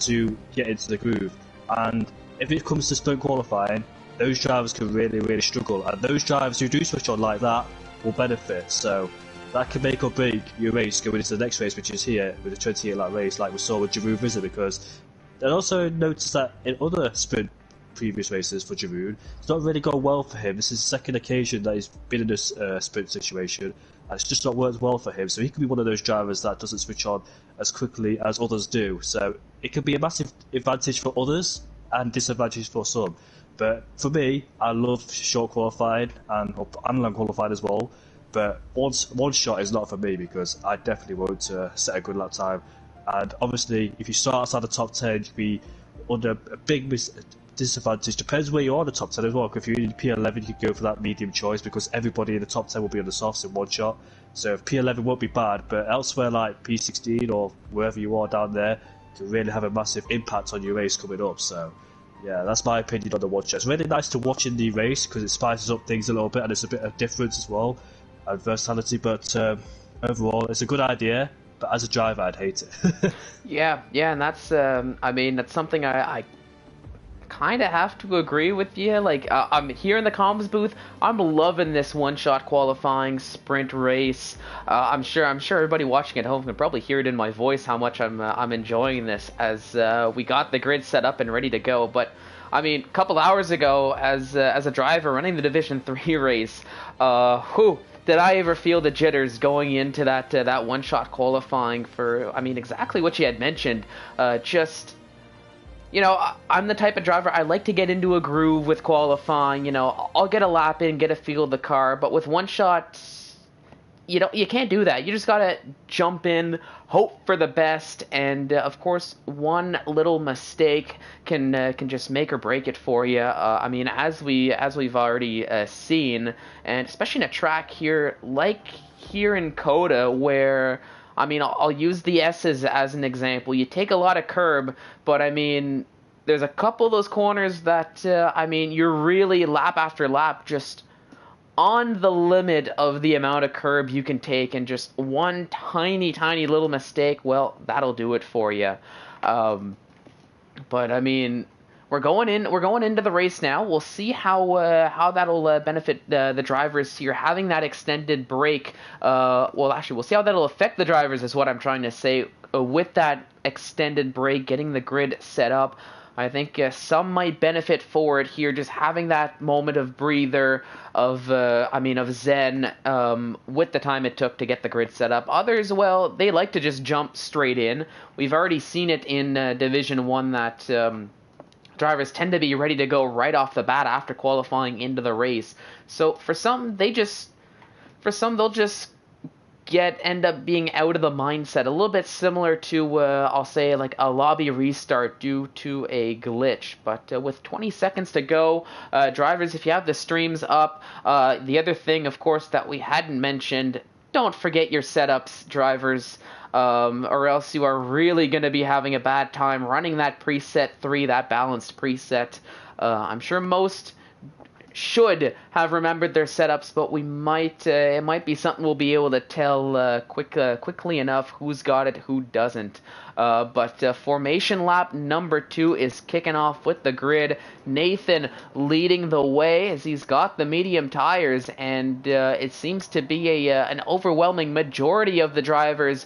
to get into the groove. And if it comes to sprint qualifying, those drivers can really, really struggle. And those drivers who do switch on like that will benefit. So that can make or break your race going into the next race, which is here with the 28 lap race, like we saw with Giroud Visa. Because I also noticed that in other sprint previous races for Giroud, it's not really gone well for him. This is the second occasion that he's been in this sprint situation, and it's just not worked well for him. So he could be one of those drivers that doesn't switch on as quickly as others do. So it could be a massive advantage for others and disadvantage for some. But for me, I love short qualifying and long qualifying as well. But one shot is not for me, because I definitely won't set a good lap time. And obviously, if you start outside the top 10, you'd be under a big disadvantage. Depends where you are in the top 10 as well. If you're in P11, you could go for that medium choice, because everybody in the top 10 will be on the softs in one shot. So if P11 won't be bad, but elsewhere like P16 or wherever you are down there, can really have a massive impact on your race coming up. So yeah, that's my opinion on the one shot. It's really nice to watch in the race, because it spices up things a little bit, and it's a bit of difference as well, and versatility. But overall, it's a good idea. But as a driver, I'd hate it. yeah, and that's that's something I kind of have to agree with you. Like, I'm here in the comms booth, I'm loving this one-shot qualifying sprint race. I'm sure everybody watching at home can probably hear it in my voice how much I'm enjoying this, as we got the grid set up and ready to go. But I mean, a couple hours ago, as a driver running the Division 3 race, did I ever feel the jitters going into that one-shot qualifying for, exactly what you had mentioned. I'm the type of driver, I like to get into a groove with qualifying. I'll get a lap in, get a feel of the car, but with one shot, you can't do that. You just gotta jump in, hope for the best, and of course, one little mistake can just make or break it for you. As we've already seen, and especially in a track here, like here in Coda, where I'll use the S's as an example. You take a lot of curb, but there's a couple of those corners that you're really lap after lap just on the limit of the amount of curb you can take, and just one tiny little mistake, well, that'll do it for you. But we're going into the race now. We'll see how that'll benefit the drivers here. Having that extended break, well, actually, we'll see how that'll affect the drivers, is what I'm trying to say. With that extended break, getting the grid set up, I think some might benefit for it here, just having that moment of breather, of zen, with the time it took to get the grid set up. Others, well, they like to just jump straight in. We've already seen it in Division 1 that drivers tend to be ready to go right off the bat after qualifying into the race. So for some, they'll just end up being out of the mindset, a little bit similar to I'll say like a lobby restart due to a glitch. But with 20 seconds to go, drivers, if you have the streams up, the other thing, of course, that we hadn't mentioned, don't forget your setups, drivers, or else you are really going to be having a bad time running that preset 3, that balanced preset. I'm sure most should have remembered their setups, but we might it might be something we'll be able to tell quickly enough who's got it, who doesn't. But formation lap number 2 is kicking off with the grid. Nathan leading the way as he's got the medium tires, and it seems to be an overwhelming majority of the drivers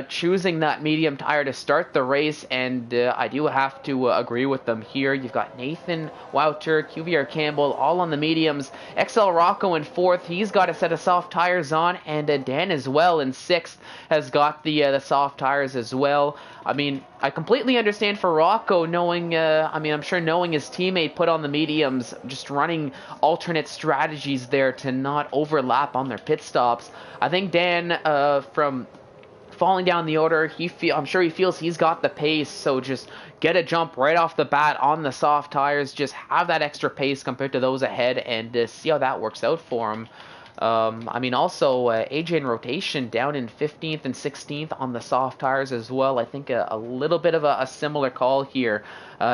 choosing that medium tire to start the race, and I do have to agree with them here. You've got Nathan, Wouter, QVR Campbell all on the mediums. XL Rocco in 4th, he's got a set of soft tires on, and Dan as well in 6th has got the soft tires as well. I mean, I completely understand for Rocco knowing, I'm sure knowing his teammate put on the mediums, just running alternate strategies there to not overlap on their pit stops. I think Dan, from falling down the order, I'm sure he feels he's got the pace, so just get a jump right off the bat on the soft tires, just have that extra pace compared to those ahead, and see how that works out for him. Also, AJ in rotation down in 15th and 16th on the soft tires as well. I think a little bit of a similar call here.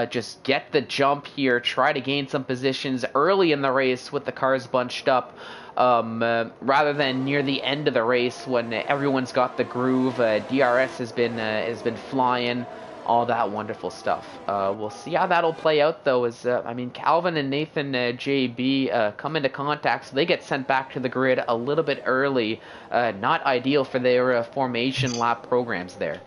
Just get the jump here, try to gain some positions early in the race with the cars bunched up, rather than near the end of the race when everyone's got the groove. DRS has been flying. All that wonderful stuff. We'll see how that'll play out, though, as, Calvin and Nathan JB come into contact, so they get sent back to the grid a little bit early. Not ideal for their formation lap programs there.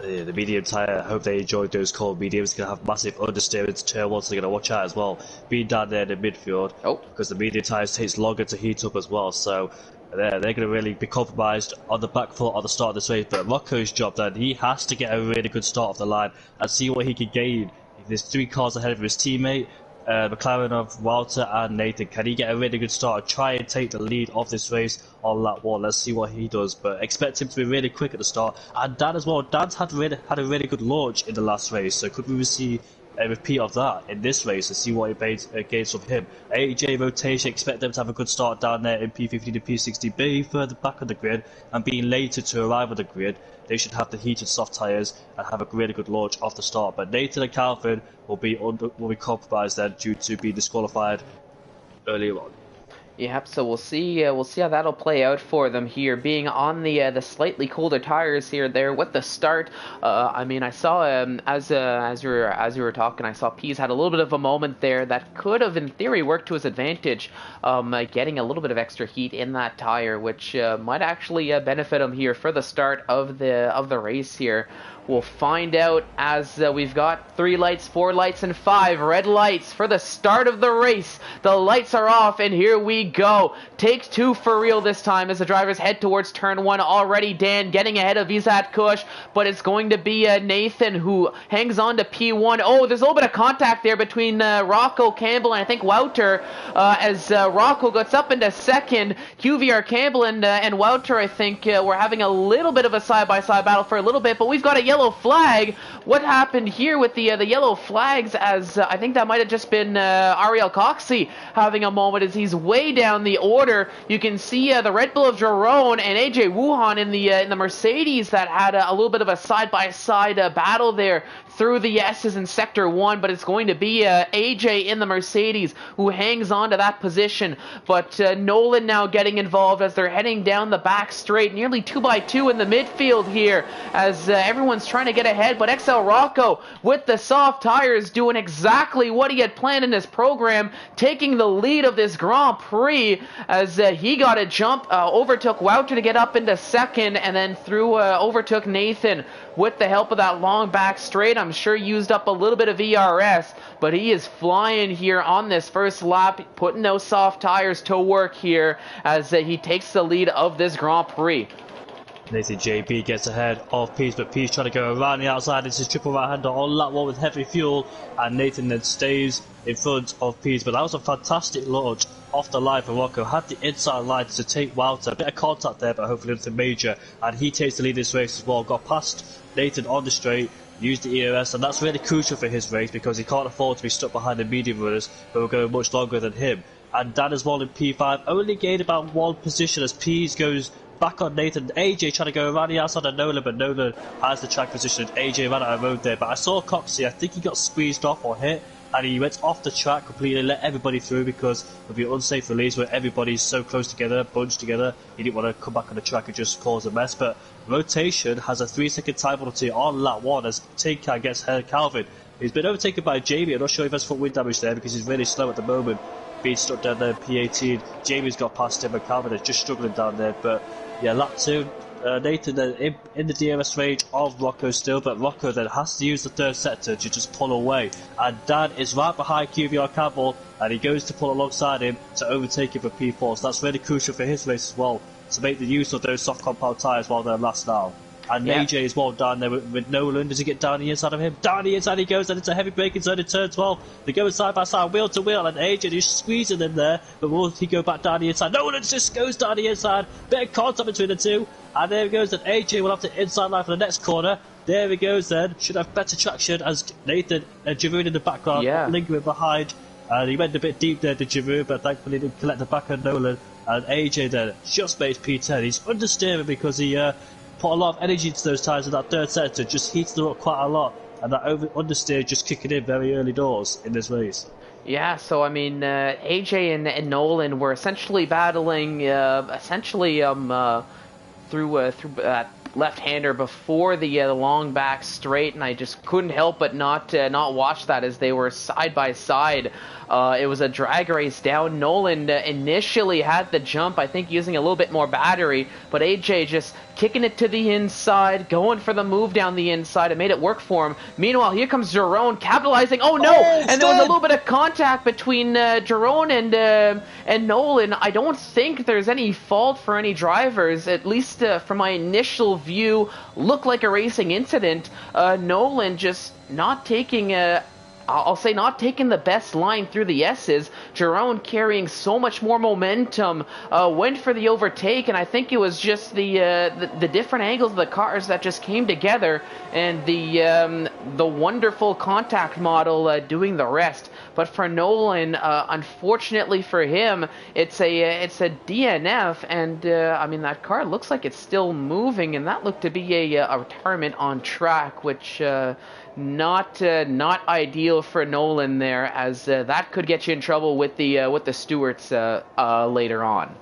The medium tyre, I hope they enjoyed those cold mediums. Going to have massive understeer into turn 1, so they're going to watch out as well. Being down there in the midfield, because the medium tyres takes longer to heat up as well, so they're going to really be compromised on the back foot at the start of this race. But Rocco's job then, he has to get a really good start off the line and see what he can gain. There's 3 cars ahead of his teammate, McLaren of Walter and Nathan. Can he get a really good start and try and take the lead of this race on lap 1? Let's see what he does, but expect him to be really quick at the start. And Dan as well. Dan's had a really good launch in the last race, so could we see a repeat of that in this race and see what it gains from him? AJ rotation, expect them to have a good start down there in P15 and P60, being further back on the grid and being later to arrive on the grid. They should have the heated soft tyres and have a really good launch off the start. But Nathan and Calvin will be compromised then due to being disqualified earlier on. Yep, so we'll see how that'll play out for them here, being on the slightly colder tires here there with the start. I saw as you were talking, I saw Pease had a little bit of a moment there that could have in theory worked to his advantage, getting a little bit of extra heat in that tire, which might actually benefit him here for the start of the race here. We'll find out as we've got 3 lights, 4 lights, and 5 red lights for the start of the race. The lights are off, and here we go. Take 2 for real this time as the drivers head towards turn 1. Already Dan getting ahead of Izat Kush, but it's going to be Nathan who hangs on to P1. Oh, there's a little bit of contact there between Rocco, Campbell, and I think Wouter, as Rocco gets up into second. QVR Campbell and Wouter, I think, were having a little bit of a side-by-side battle for a little bit, but we've got a yellow flag. What happened here with the yellow flags, as I think that might have just been Ariel Coxey having a moment as he's way down the order. You can see the Red Bull of Jerome and AJ Wuhan in the Mercedes that had a little bit of a side-by-side battle there through the S's in Sector 1, but it's going to be AJ in the Mercedes who hangs on to that position. But Nolan now getting involved as they're heading down the back straight, nearly 2x2 in the midfield here as everyone's trying to get ahead. But XL Rocco with the soft tires doing exactly what he had planned in his program, taking the lead of this Grand Prix as he got a jump, overtook Wouter to get up into second, and then overtook Nathan with the help of that long back straight. I'm sure used up a little bit of ERS, but he is flying here on this first lap, putting those soft tires to work here as he takes the lead of this Grand Prix. Nathan JB gets ahead of Peace, but Peace trying to go around the outside. It's his triple right-hander on lap 1 with heavy fuel, and Nathan then stays in front of Peace. But that was a fantastic launch off the line for Rocco. Had the inside line to take Wouter. A bit of contact there, but hopefully nothing major. And he takes the lead in this race as well. Got past Nathan on the straight, used the ERS, and that's really crucial for his race because he can't afford to be stuck behind the medium runners who are going much longer than him. And Dan as well in P5 only gained about 1 position as Pease goes back on Nathan. AJ trying to go around the outside of Nolan, but Nolan has the track position. AJ ran out of road there, but I saw Coxie, I think he got squeezed off or hit, and he went off the track completely, let everybody through because of the unsafe release where everybody's so close together, bunched together. He didn't want to come back on the track and just cause a mess. But Rotation has a 3-second time penalty on lap 1 as Tinker gets Calvin. He's been overtaken by Jamie. I'm not sure if he has foot wind damage there because he's really slow at the moment, being stuck down there in P18. Jamie's got past him and Calvin is just struggling down there. But yeah, lap 2, Nathan then in the DRS range of Rocco still, but Rocco then has to use the third sector to just pull away. And Dan is right behind QVR Campbell, and he goes to pull alongside him to overtake him for P4. So that's really crucial for his race as well, to make the use of those soft compound tyres while they're last now. And yeah, AJ as well down there with Nolan. Does he get down the inside of him? Down the inside he goes, and it's a heavy braking zone in turn 12. They go side by side, wheel to wheel, and AJ is squeezing them there. But will he go back down the inside? Nolan just goes down the inside. Bit of contact between the two. And there he goes, and AJ will have the inside line for the next corner. There he goes then. Should have better traction as Nathan and Jaroon in the background, lingering behind. And he went a bit deep there to Jaroon, but thankfully didn't collect the back of Nolan. And AJ then just makes P10. He's understeering because he put a lot of energy into those tyres in that third sector, just heated them up quite a lot, and that understeer just kicking in very early doors in this race. Yeah, so I mean, AJ and Nolan were essentially battling, through that left-hander before the long back straight, and I just couldn't help but not watch that as they were side by side. It was a drag race down. Nolan initially had the jump, I think using a little bit more battery, but AJ just kicking it to the inside, going for the move down the inside, and made it work for him. Meanwhile, here comes Jerome capitalizing. Oh no! And there was a little bit of contact between Jerome and Nolan. I don't think there's any fault for any drivers, at least from my initial view. Looked like a racing incident. Nolan just not taking I'll say not taking the best line through the S's. Jerome carrying so much more momentum, went for the overtake, and I think it was just the different angles of the cars that just came together, and the wonderful contact model doing the rest. But for Nolan, unfortunately for him, it's a DNF, and I mean that car looks like it's still moving, and that looked to be a retirement on track, which not ideal for Nolan there, as that could get you in trouble with the stewards later on.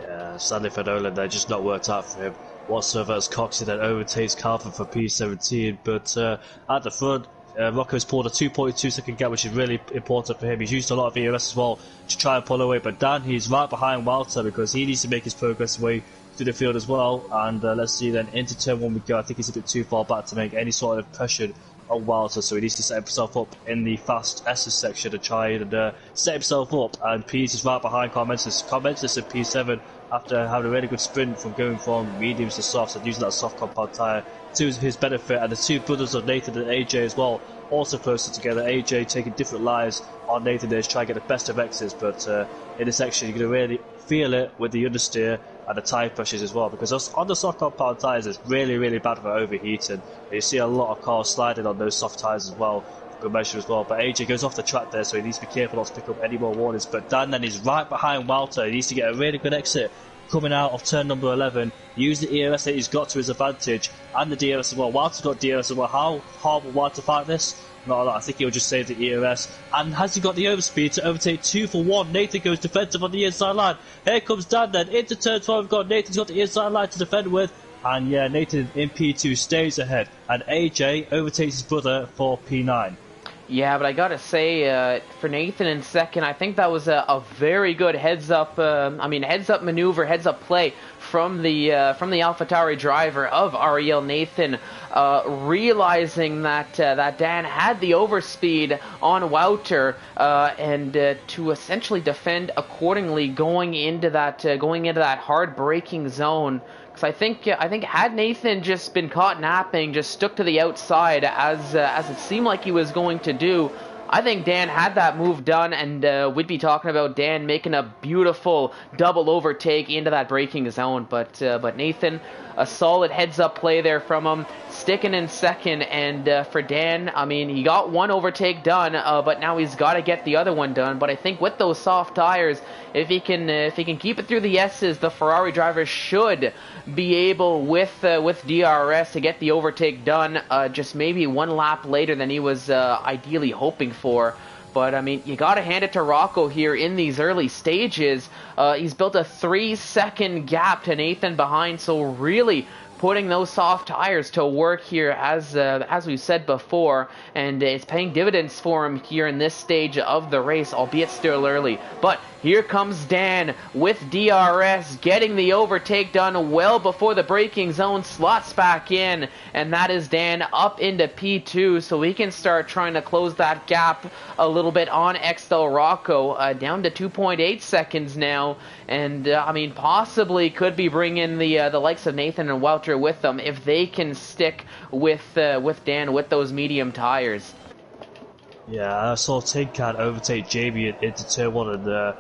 Yeah, sadly for Nolan, that just not worked out for him whatsoever, as Coxie then overtakes Calvin for P17. But at the front, Rocco's pulled a 2.2 second gap, which is really important for him. He's used a lot of ERS as well to try and pull away, but Dan, he's right behind Wouter because he needs to make his progress away through the field as well. And let's see then, into turn 1 we go. I think he's a bit too far back to make any sort of pressure on Wouter, so he needs to set himself up in the fast S's section to try and set himself up. And Pease is right behind Carmentis in P7 after having a really good sprint from going from mediums to softs and using that soft compound tyre to his benefit. And the two brothers of Nathan and AJ as well, also closer together. AJ taking different lives on Nathan there to try and get the best of X's, but in this section you're going to really feel it with the understeer and the tyre pressures as well, because on the soft compound tyres it's really bad for overheating. You see a lot of cars sliding on those soft tyres as well. good measure as well. But AJ goes off the track there, so he needs to be careful not to pick up any more warnings. But Dan then is right behind Walter. He needs to get a really good exit coming out of turn number 11. Use the ERS that he's got to his advantage, and the DRS as well. Walter's got DRS as well. How hard will Walter fight this? Not a lot. I think he'll just save the ERS. And has he got the overspeed to overtake 2 for 1? Nathan goes defensive on the inside line. Here comes Dan then into turn 12. We've got Nathan's got the inside line to defend with. And yeah, Nathan in P2 stays ahead. And AJ overtakes his brother for P9. Yeah, but I gotta say, for Nathan in second, I think that was a very good heads-up maneuver, heads-up play from the AlphaTauri driver of Ariel Nathan, realizing that Dan had the overspeed on Wouter, and to essentially defend accordingly going into that hard braking zone. Because I think had Nathan just been caught napping, just stuck to the outside as it seemed like he was going to do, I think Dan had that move done, and we'd be talking about Dan making a beautiful double overtake into that braking zone. But Nathan, a solid heads-up play there from him, sticking in second. And for Dan, I mean, he got one overtake done, but now he's got to get the other one done. But I think with those soft tires, if he can keep it through the S's, the Ferrari driver should be able with DRS to get the overtake done, just maybe one lap later than he was ideally hoping for. But I mean, you gotta hand it to Rocco here in these early stages. He's built a 3-second gap to Nathan behind, so really putting those soft tires to work here, as we said before, and it's paying dividends for him here in this stage of the race, albeit still early. But here comes Dan with DRS, getting the overtake done well before the braking zone slots back in, and that is Dan up into P2, so we can start trying to close that gap a little bit on Extel Rocco, down to 2.8 seconds now, and I mean, possibly could be bringing the likes of Nathan and Walter with them if they can stick with Dan with those medium tires. Yeah, I saw Tinkan overtake Jamie into turn 1, and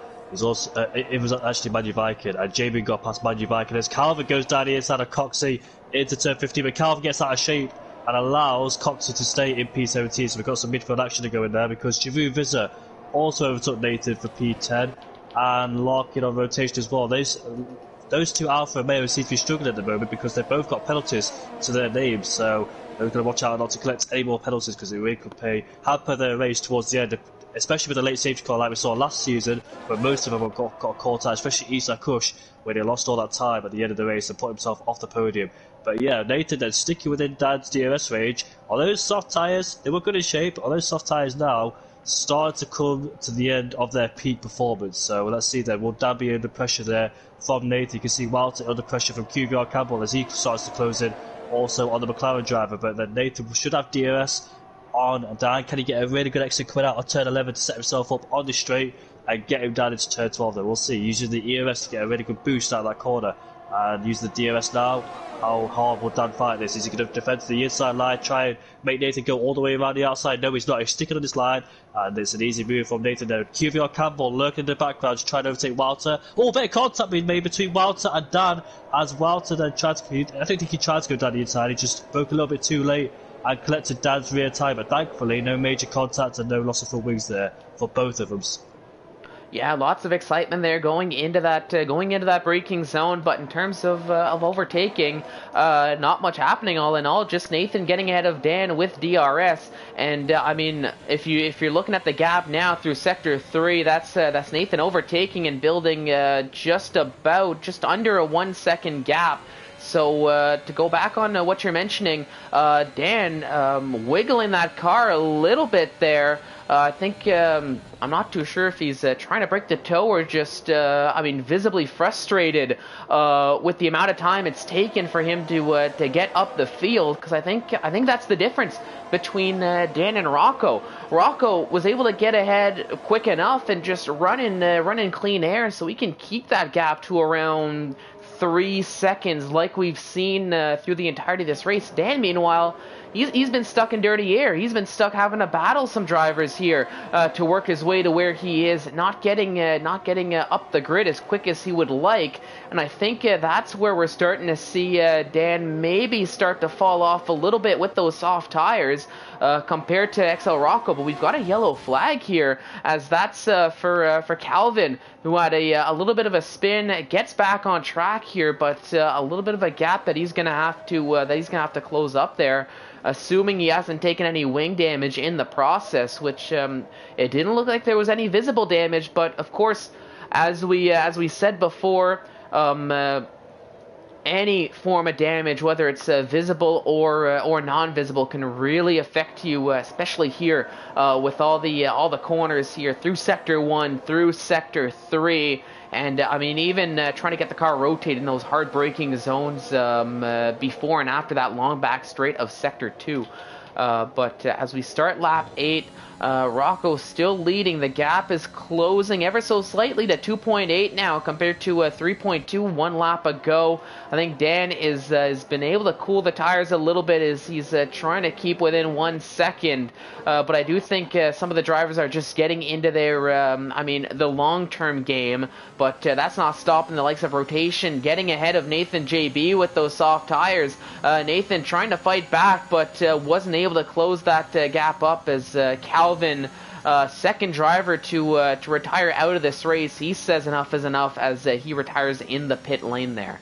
it was actually Manu Viking, and Jamie got past Manu Viking as Calvin goes down the inside of Coxey into turn 15, but Calvin gets out of shape and allows Coxey to stay in P17, so we've got some midfield action to go in there, because Javu Vizza also overtook Nathan for P10, and Larkin on rotation as well. Those two Alpha and Mayo seem to be struggling at the moment because they've both got penalties to their names, so they're going to watch out not to collect any more penalties, because they could hamper their race towards the end, especially with the late safety car like we saw last season, where most of them got caught out, especially Isa Kush, where he lost all that time at the end of the race and put himself off the podium. But yeah, Nathan then sticking within Dan's DRS range. On those soft tyres, they were good in shape. On those soft tyres now, starting to come to the end of their peak performance. So let's see then, will Dan be under pressure there from Nathan? You can see Walter under pressure from QVR Campbell as he starts to close in, also on the McLaren driver. But then Nathan should have DRS on Dan. Can he get a really good exit coming out on turn 11 to set himself up on the straight and get him down into turn 12 then? We'll see. Using the ERS to get a really good boost out of that corner, and using the DRS now, how hard will Dan fight this? Is he going to defend to the inside line, try and make Nathan go all the way around the outside? No, he's not. He's sticking on this line, and it's an easy move from Nathan there. QVR Campbell lurking in the background, just trying to overtake Walter. Oh, bit of contact being made between Walter and Dan, as Walter then tried to, I think he tried to go down the inside. He just broke a little bit too late and collected Dan's rear tyre, but thankfully no major contact and no loss of front wings there for both of them. Yeah, lots of excitement there going into that braking zone, but in terms of overtaking, not much happening all in all. Just Nathan getting ahead of Dan with DRS, and I mean, if you're looking at the gap now through sector 3, that's Nathan overtaking and building just under a 1 second gap. So to go back on what you're mentioning, Dan wiggling that car a little bit there. I think I'm not too sure if he's trying to break the toe or just, visibly frustrated with the amount of time it's taken for him to get up the field. Because I think that's the difference between Dan and Rocco. Rocco was able to get ahead quick enough and just run in clean air, so he can keep that gap to around 3 seconds like we've seen through the entirety of this race. Dan, meanwhile, he's been stuck in dirty air. He's been stuck having to battle some drivers here to work his way to where he is, not getting up the grid as quick as he would like. And I think that's where we're starting to see Dan maybe start to fall off a little bit with those soft tires compared to XL Rocco. But we've got a yellow flag here, as that's for Calvin, who had a little bit of a spin, gets back on track here, but a little bit of a gap that he's gonna have to close up there, assuming he hasn't taken any wing damage in the process, which it didn't look like there was any visible damage. But of course, as we said before, any form of damage, whether it's visible or non-visible, can really affect you, especially here with all the corners here through Sector 1, through Sector 3, and I mean even trying to get the car rotated in those hard braking zones before and after that long back straight of Sector 2. But as we start lap 8, Rocco still leading. The gap is closing ever so slightly to 2.8 now compared to 3.2 one lap ago. I think Dan has been able to cool the tires a little bit as he's trying to keep within 1 second. But I do think some of the drivers are just getting into their, the long-term game. But that's not stopping the likes of Rotation getting ahead of Nathan JB with those soft tires. Nathan trying to fight back, but wasn't able to close that gap up as Calvin, second driver to retire out of this race. He says enough is enough as he retires in the pit lane there.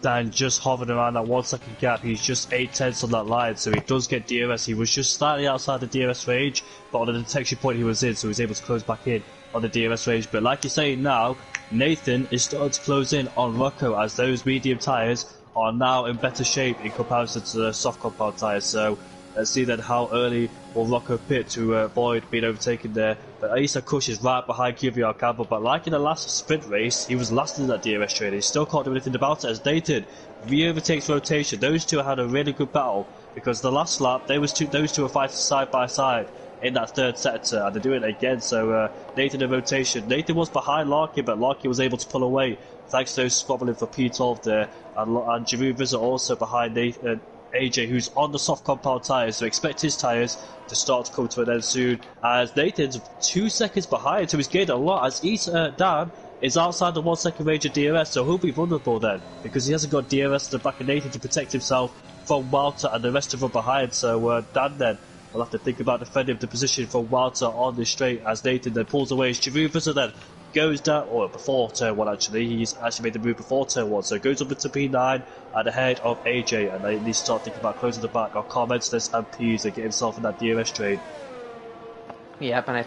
Dan just hovering around that 1 second gap. He's just 8/10 on that line, so he does get DRS. He was just slightly outside the DRS range, but on the detection point he was in, so he was able to close back in on the DRS range. But like you're saying now, Nathan is starting to close in on Rocco as those medium tyres are now in better shape in comparison to the soft compound tyres. So let's see then how early will Rocco pit to avoid being overtaken there. But Issa Kush is right behind QVR Campbell, but like in the last sprint race, he was last in that DRS train. He still can't do anything about it as Nathan re-overtakes Rotation. Those two had a really good battle because the last lap, those two were fighting side by side in that third sector, and they're doing it again. So Nathan in Rotation. Nathan was behind Larkin, but Larkin was able to pull away thanks to those squabbling for P12 there, and Giroud Vizza also behind Nathan. AJ, who's on the soft compound tyres, so expect his tyres to start to come to an end soon, as Nathan's 2 seconds behind, so he's gained a lot, as Dan is outside the 1 second range of DRS, so he'll be vulnerable then, because he hasn't got DRS to the back of Nathan to protect himself from Walter and the rest of them behind. So Dan then will have to think about defending the position from Walter on this straight, as Nathan then pulls away. As Giroud Vizza then goes down, or before turn 1 actually, he's actually made the move before turn 1, so goes up into P9 and ahead of AJ, and they need to start thinking about closing the back of Carl Mendes and Pease and get himself in that DRS train. Yep, and I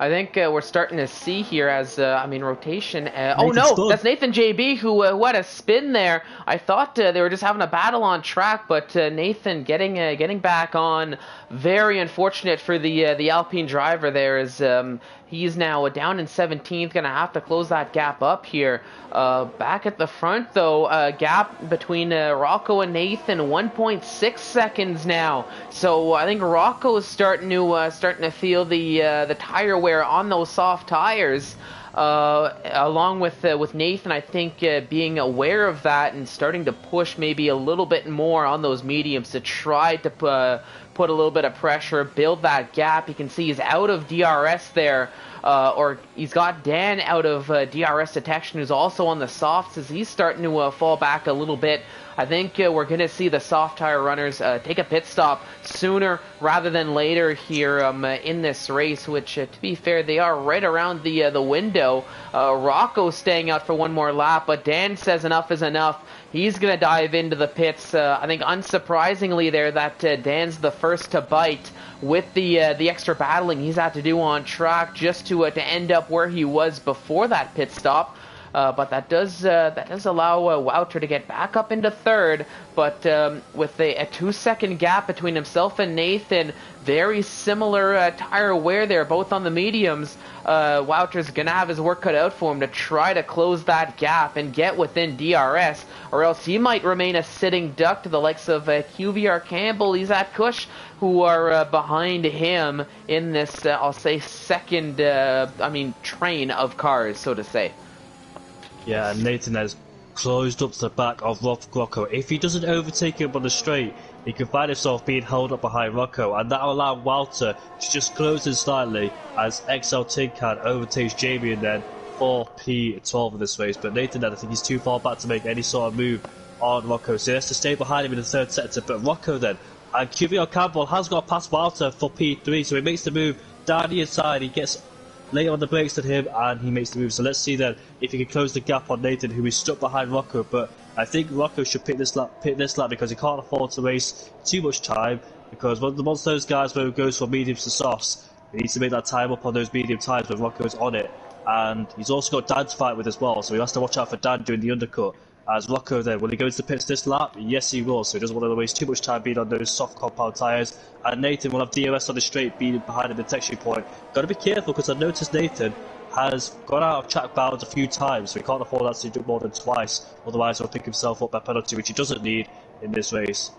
think we're starting to see here as Rotation. Oh no, that's Nathan JB who had a spin there. I thought they were just having a battle on track, but Nathan getting back on. Very unfortunate for the Alpine driver there, as he's now down in 17th, gonna have to close that gap up here. Back at the front though, gap between Rocco and Nathan 1.6 seconds now. So I think Rocco is starting to feel the tire wear on those soft tires. Along with Nathan, I think being aware of that and starting to push maybe a little bit more on those mediums to try to put a little bit of pressure, build that gap. You can see he's out of DRS there, or he's got Dan out of DRS detection, who's also on the softs, as he's starting to fall back a little bit. I think we're going to see the soft tire runners take a pit stop sooner rather than later here in this race, which, to be fair, they are right around the window. Rocco staying out for one more lap, but Dan says enough is enough. He's going to dive into the pits. I think unsurprisingly there that Dan's the first to bite with the extra battling he's had to do on track just to end up where he was before that pit stop. But that does allow Wouter to get back up into third, but with a 2 second gap between himself and Nathan, very similar tire wear there, both on the mediums. Wouter's gonna have his work cut out for him to try to close that gap and get within DRS, or else he might remain a sitting duck to the likes of QVR Campbell, Isaac Kush, who are behind him in this, I'll say, second, train of cars, so to say. Yeah, and Nathan has closed up to the back of Rocco. If he doesn't overtake him on the straight, he could find himself being held up behind Rocco, and that will allow Walter to just close in slightly as XL Tinkan overtakes Jamie and then for P12 in this race. But Nathan, I think he's too far back to make any sort of move on Rocco, so he has to stay behind him in the third sector. But Rocco then, and QVR Campbell has got past Walter for P3, so he makes the move down the inside. He gets later on the brakes than him, and he makes the move. So let's see then if he can close the gap on Nathan, who is stuck behind Rocco. But I think Rocco should pick this lap because he can't afford to waste too much time, because once those guys where it goes from mediums to softs, he needs to make that time up on those medium times when Rocco's on it. And he's also got Dan to fight with as well, so he has to watch out for Dan during the undercut. As Rocco then, will he go into the pits this lap? Yes, he will, so he doesn't want to waste too much time being on those soft compound tyres. And Nathan will have DRS on the straight, being behind the detection point. Got to be careful, because I noticed Nathan has gone out of track bounds a few times, so he can't afford that to do more than twice, otherwise he'll pick himself up by penalty, which he doesn't need in this race.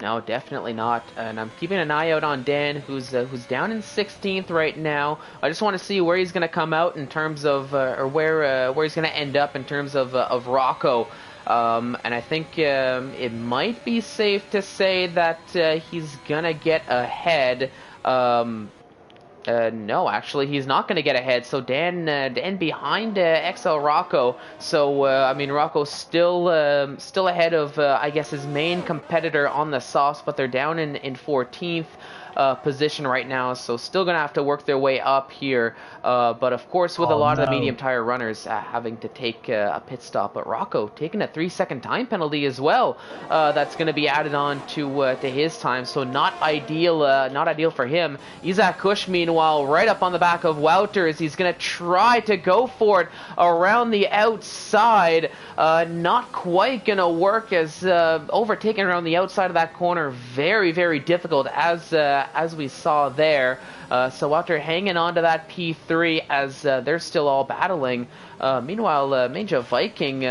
No, definitely not. And I'm keeping an eye out on Dan, who's down in 16th right now. I just want to see where he's going to come out in terms of, or where he's going to end up in terms of Rocco. And I think it might be safe to say that he's going to get ahead. No, actually, he's not going to get ahead. So Dan behind XL Rocco. So I mean, Rocco's still ahead of I guess his main competitor on the softs, but they're down in 14th position right now. So still going to have to work their way up here. But of course, with a lot of the medium tire runners having to take a pit stop, but Rocco taking a 3-second time penalty as well. That's going to be added on to his time. So not ideal for him. Isaac Kush, meanwhile, right up on the back of Wouters. He's going to try to go for it around the outside. Not quite going to work, as overtaking around the outside of that corner, very, very difficult, as we saw there. So Wouter hanging on to that P3 as they're still all battling. Meanwhile, Manja Viking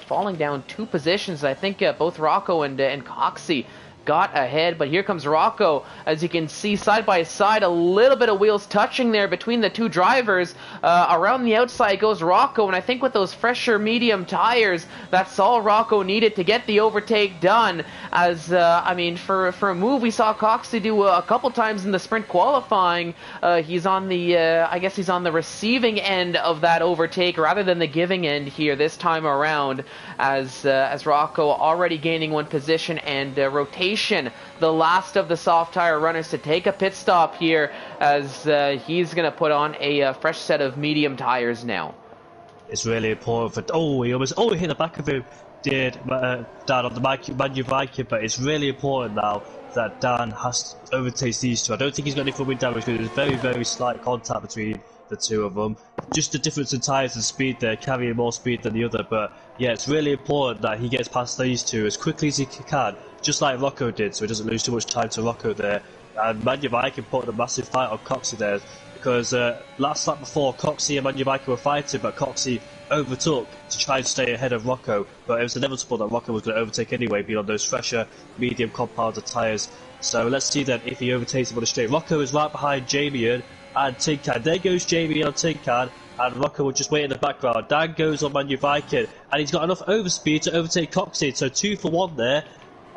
falling down 2 positions. I think both Rocco and Coxie got ahead, but here comes Rocco. As you can see, side by side, a little bit of wheels touching there between the two drivers. Around the outside goes Rocco, and I think with those fresher medium tires, that's all Rocco needed to get the overtake done. As I mean, for a move we saw Coxie do a couple times in the sprint qualifying, he's on the I guess he's on the receiving end of that overtake rather than the giving end here this time around. As Rocco already gaining 1 position, and rotation, the last of the soft tire runners to take a pit stop here, as he's going to put on a fresh set of medium tires now. It's really important for... he hit the back of him, Dan on the Manu Viking, but it's really important now that Dan has to overtake these two. I don't think he's got any front wing damage, because there's very, very slight contact between the two of them. Just the difference in tyres and speed there, carrying more speed than the other. But yeah, it's really important that he gets past these two as quickly as he can, just like Rocco did, so he doesn't lose too much time to Rocco there. And Manu Viking put a massive fight on Coxie there, because last lap before, Coxie and Manu Viking were fighting, but Coxie overtook to try and stay ahead of Rocco. But it was inevitable that Rocco was going to overtake anyway, being on those fresher, medium compounded tyres. So let's see then if he overtakes him on the straight. Rocco is right behind Jamie and Tinkan. There goes Jamie on Tinkan, and Rocco will just wait in the background. Dan goes on Manu Viking, and he's got enough overspeed to overtake Coxie, so 2 for 1 there.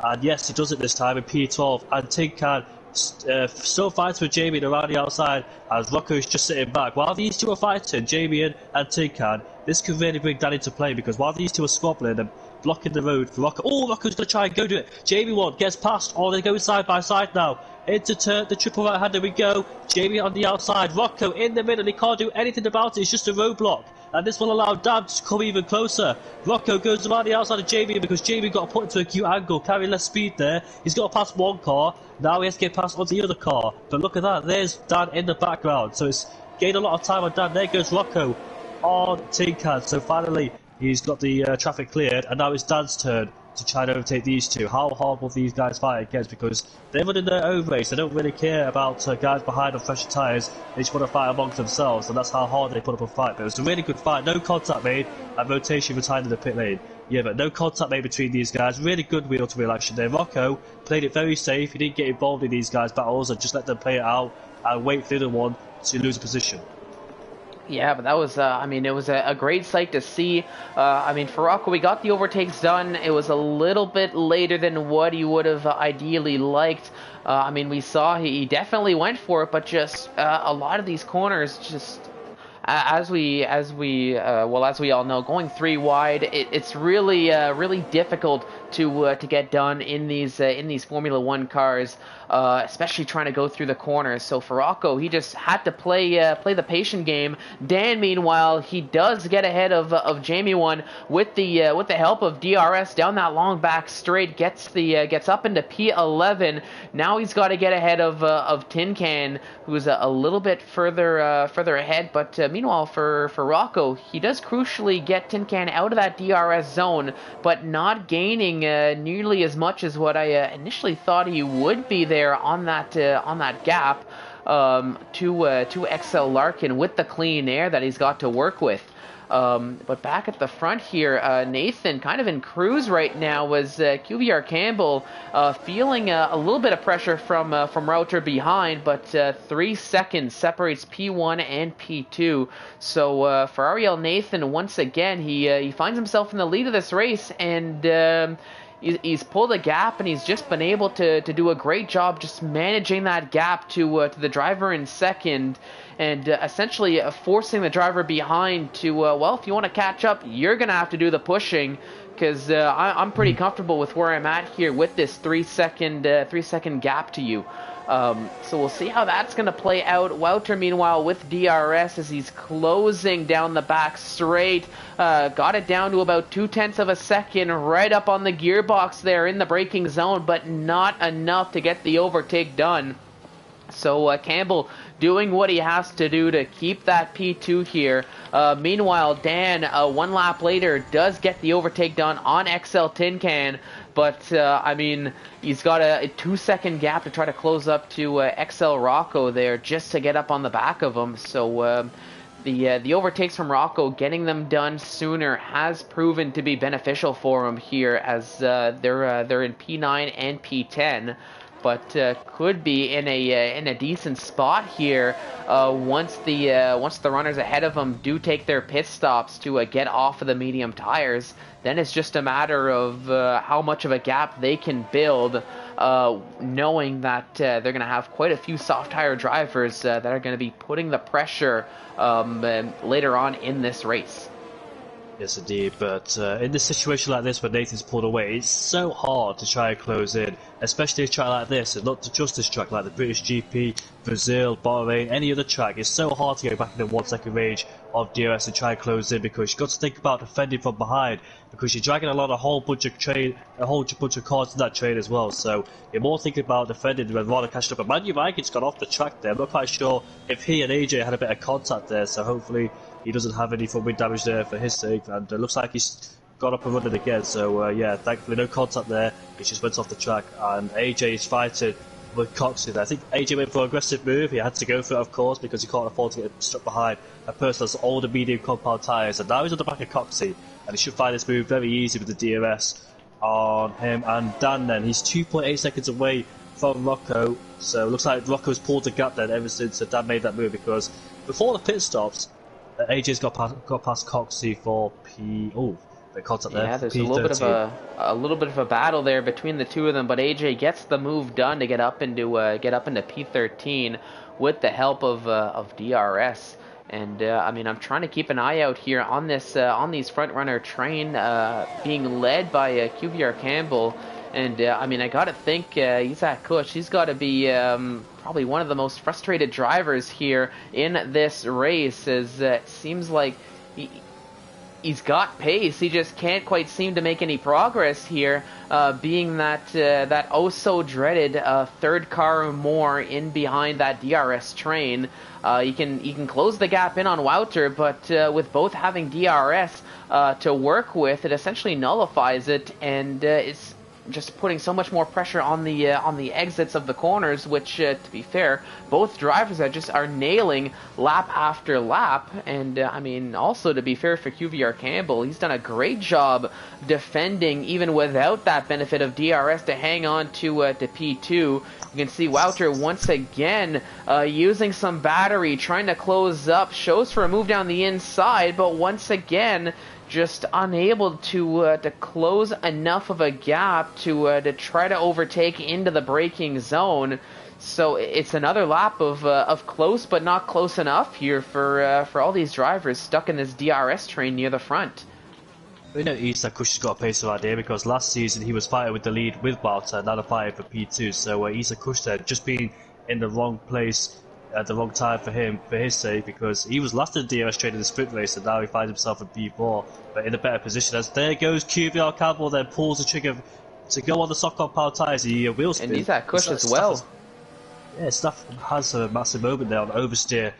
And yes, he does it this time in P12, and Tinkan still fights with Jamie around the outside, as Rocco is just sitting back. While these two are fighting, Jamie and Tinkan, this could really bring Dan into play, because while these two are squabbling and blocking the road for Rocco, Rocco's going to try and go do it. Jamie one gets past, they go side by side now. Into turn, the triple right hand, there we go. Jamie on the outside, Rocco in the middle, he can't do anything about it, it's just a roadblock. And this will allow Dan to come even closer. Rocco goes around the outside of Jamie, because Jamie got put into a cute angle, carrying less speed there. He's got to pass one car, now he has to get past onto the other car. But look at that, there's Dan in the background, so it's gained a lot of time on Dan. There goes Rocco on Tinkan, so finally he's got the traffic cleared, and now it's Dan's turn to try and overtake these two. How hard will these guys fight against? Because they're running their own race. They don't really care about guys behind on fresher tyres. They just want to fight amongst themselves, and that's how hard they put up a fight. But it was a really good fight. No contact made, and rotation retired in the pit lane. Yeah, but no contact made between these guys. Really good wheel-to-wheel action there. Rocco played it very safe. He didn't get involved in these guys' battles and just let them play it out and wait for the other one to lose a position. Yeah, but that was, I mean, it was a great sight to see. I mean, for Rocco, we got the overtakes done. It was a little bit later than what he would have ideally liked. I mean, we saw he definitely went for it, but just a lot of these corners just as we all know, going three wide, it's really really difficult to get done in these Formula One cars, especially trying to go through the corners. So for Rocco, he just had to play the patient game. Dan, meanwhile, he does get ahead of Jamie one with the help of DRS down that long back straight, gets up into P11. Now he's got to get ahead of Tin Can, who's a little bit further ahead, but meanwhile, for Rocco, he does crucially get Tin Can out of that DRS zone, but not gaining nearly as much as what I initially thought he would be there on that gap to XL Larkin with the clean air that he's got to work with. But back at the front here, Nathan kind of in cruise right now was QVR Campbell feeling a little bit of pressure from Router behind, but 3 seconds separates P1 and P2. So for Ariel Nathan, once again, he finds himself in the lead of this race, and he's pulled a gap, and he's just been able to do a great job just managing that gap to the driver in second, and essentially forcing the driver behind to, well, if you want to catch up, you're going to have to do the pushing, because I'm pretty comfortable with where I'm at here with this 3 second gap to you. So we'll see how that's going to play out. Wouter, meanwhile, with DRS as he's closing down the back straight. Got it down to about 0.2 of a second, right up on the gearbox there in the braking zone, but not enough to get the overtake done. So Campbell doing what he has to do to keep that P2 here. Meanwhile, Dan, 1 lap later, does get the overtake done on XL Tin Can. But, I mean, he's got a 2 second gap to try to close up to XL Rocco there just to get up on the back of him. So the overtakes from Rocco, getting them done sooner, has proven to be beneficial for him here, as they're in P9 and P10. But could be in a decent spot here once the runners ahead of them do take their pit stops to get off of the medium tires. Then it's just a matter of how much of a gap they can build, knowing that they're going to have quite a few soft tire drivers that are going to be putting the pressure later on in this race. Yes, indeed, but in this situation like this where Nathan's pulled away, it's so hard to try and close in, especially a track like this, and not just this track, like the British GP, Brazil, Bahrain, any other track. It's so hard to go back in the 1 second range of DRS and try and close in, because you've got to think about defending from behind, because you're dragging a whole bunch of cars in that train as well, so you're more thinking about defending than rather catching up. But Manu Rankin's got off the track there. I'm not quite sure if he and AJ had a bit of contact there, so hopefully he doesn't have any front wing damage there for his sake, and it looks like he's got up and running again, so yeah, thankfully no contact there. He just went off the track, and AJ is fighting with Coxey there. I think AJ went for an aggressive move. He had to go for it, of course, because he can't afford to get stuck behind a person that's older medium compound tyres, and now he's on the back of Coxey, and he should find this move very easy with the DRS on him. And Dan then, he's 2.8 seconds away from Rocco, so it looks like Rocco's pulled the gap then ever since Dan made that move, because before the pit stops, AJ's got past Coxey for P. Oh, the contact there. Yeah, there's P13. a little bit of a battle there between the two of them, but AJ gets the move done to get up into P13 with the help of DRS. And I mean, I'm trying to keep an eye out here on this on these front runner train being led by QVR Campbell. And I mean, I gotta think Isaac Kush, he's got to be probably one of the most frustrated drivers here in this race, as it seems like he's got pace, he just can't quite seem to make any progress here, being that oh so dreaded third car or more in behind that DRS train. You can close the gap in on Wouter, but with both having DRS to work with, it essentially nullifies it, and just putting so much more pressure on the exits of the corners, which, to be fair, both drivers are nailing lap after lap. And I mean, also to be fair for QVR Campbell, he's done a great job defending even without that benefit of DRS to hang on to P2. You can see Wouter once again using some battery, trying to close up, shows for a move down the inside, but once again just unable to close enough of a gap to try to overtake into the braking zone. So it's another lap of close but not close enough here for all these drivers stuck in this DRS train near the front. We know Isa Kush's got a pace around here because last season he was fighting with the lead with Wouter, now they're fighting for P2. So Isa Kush there just being in the wrong place at the wrong time for him, for his sake, because he was last in the DRS train in the sprint race and now he finds himself in P4, but in a better position. As there goes QVR Campbell, then pulls the trigger to go on the soft compound tyres. He wheel spin. And Isa Kush as well. Yeah, Staff has a massive moment there on oversteer.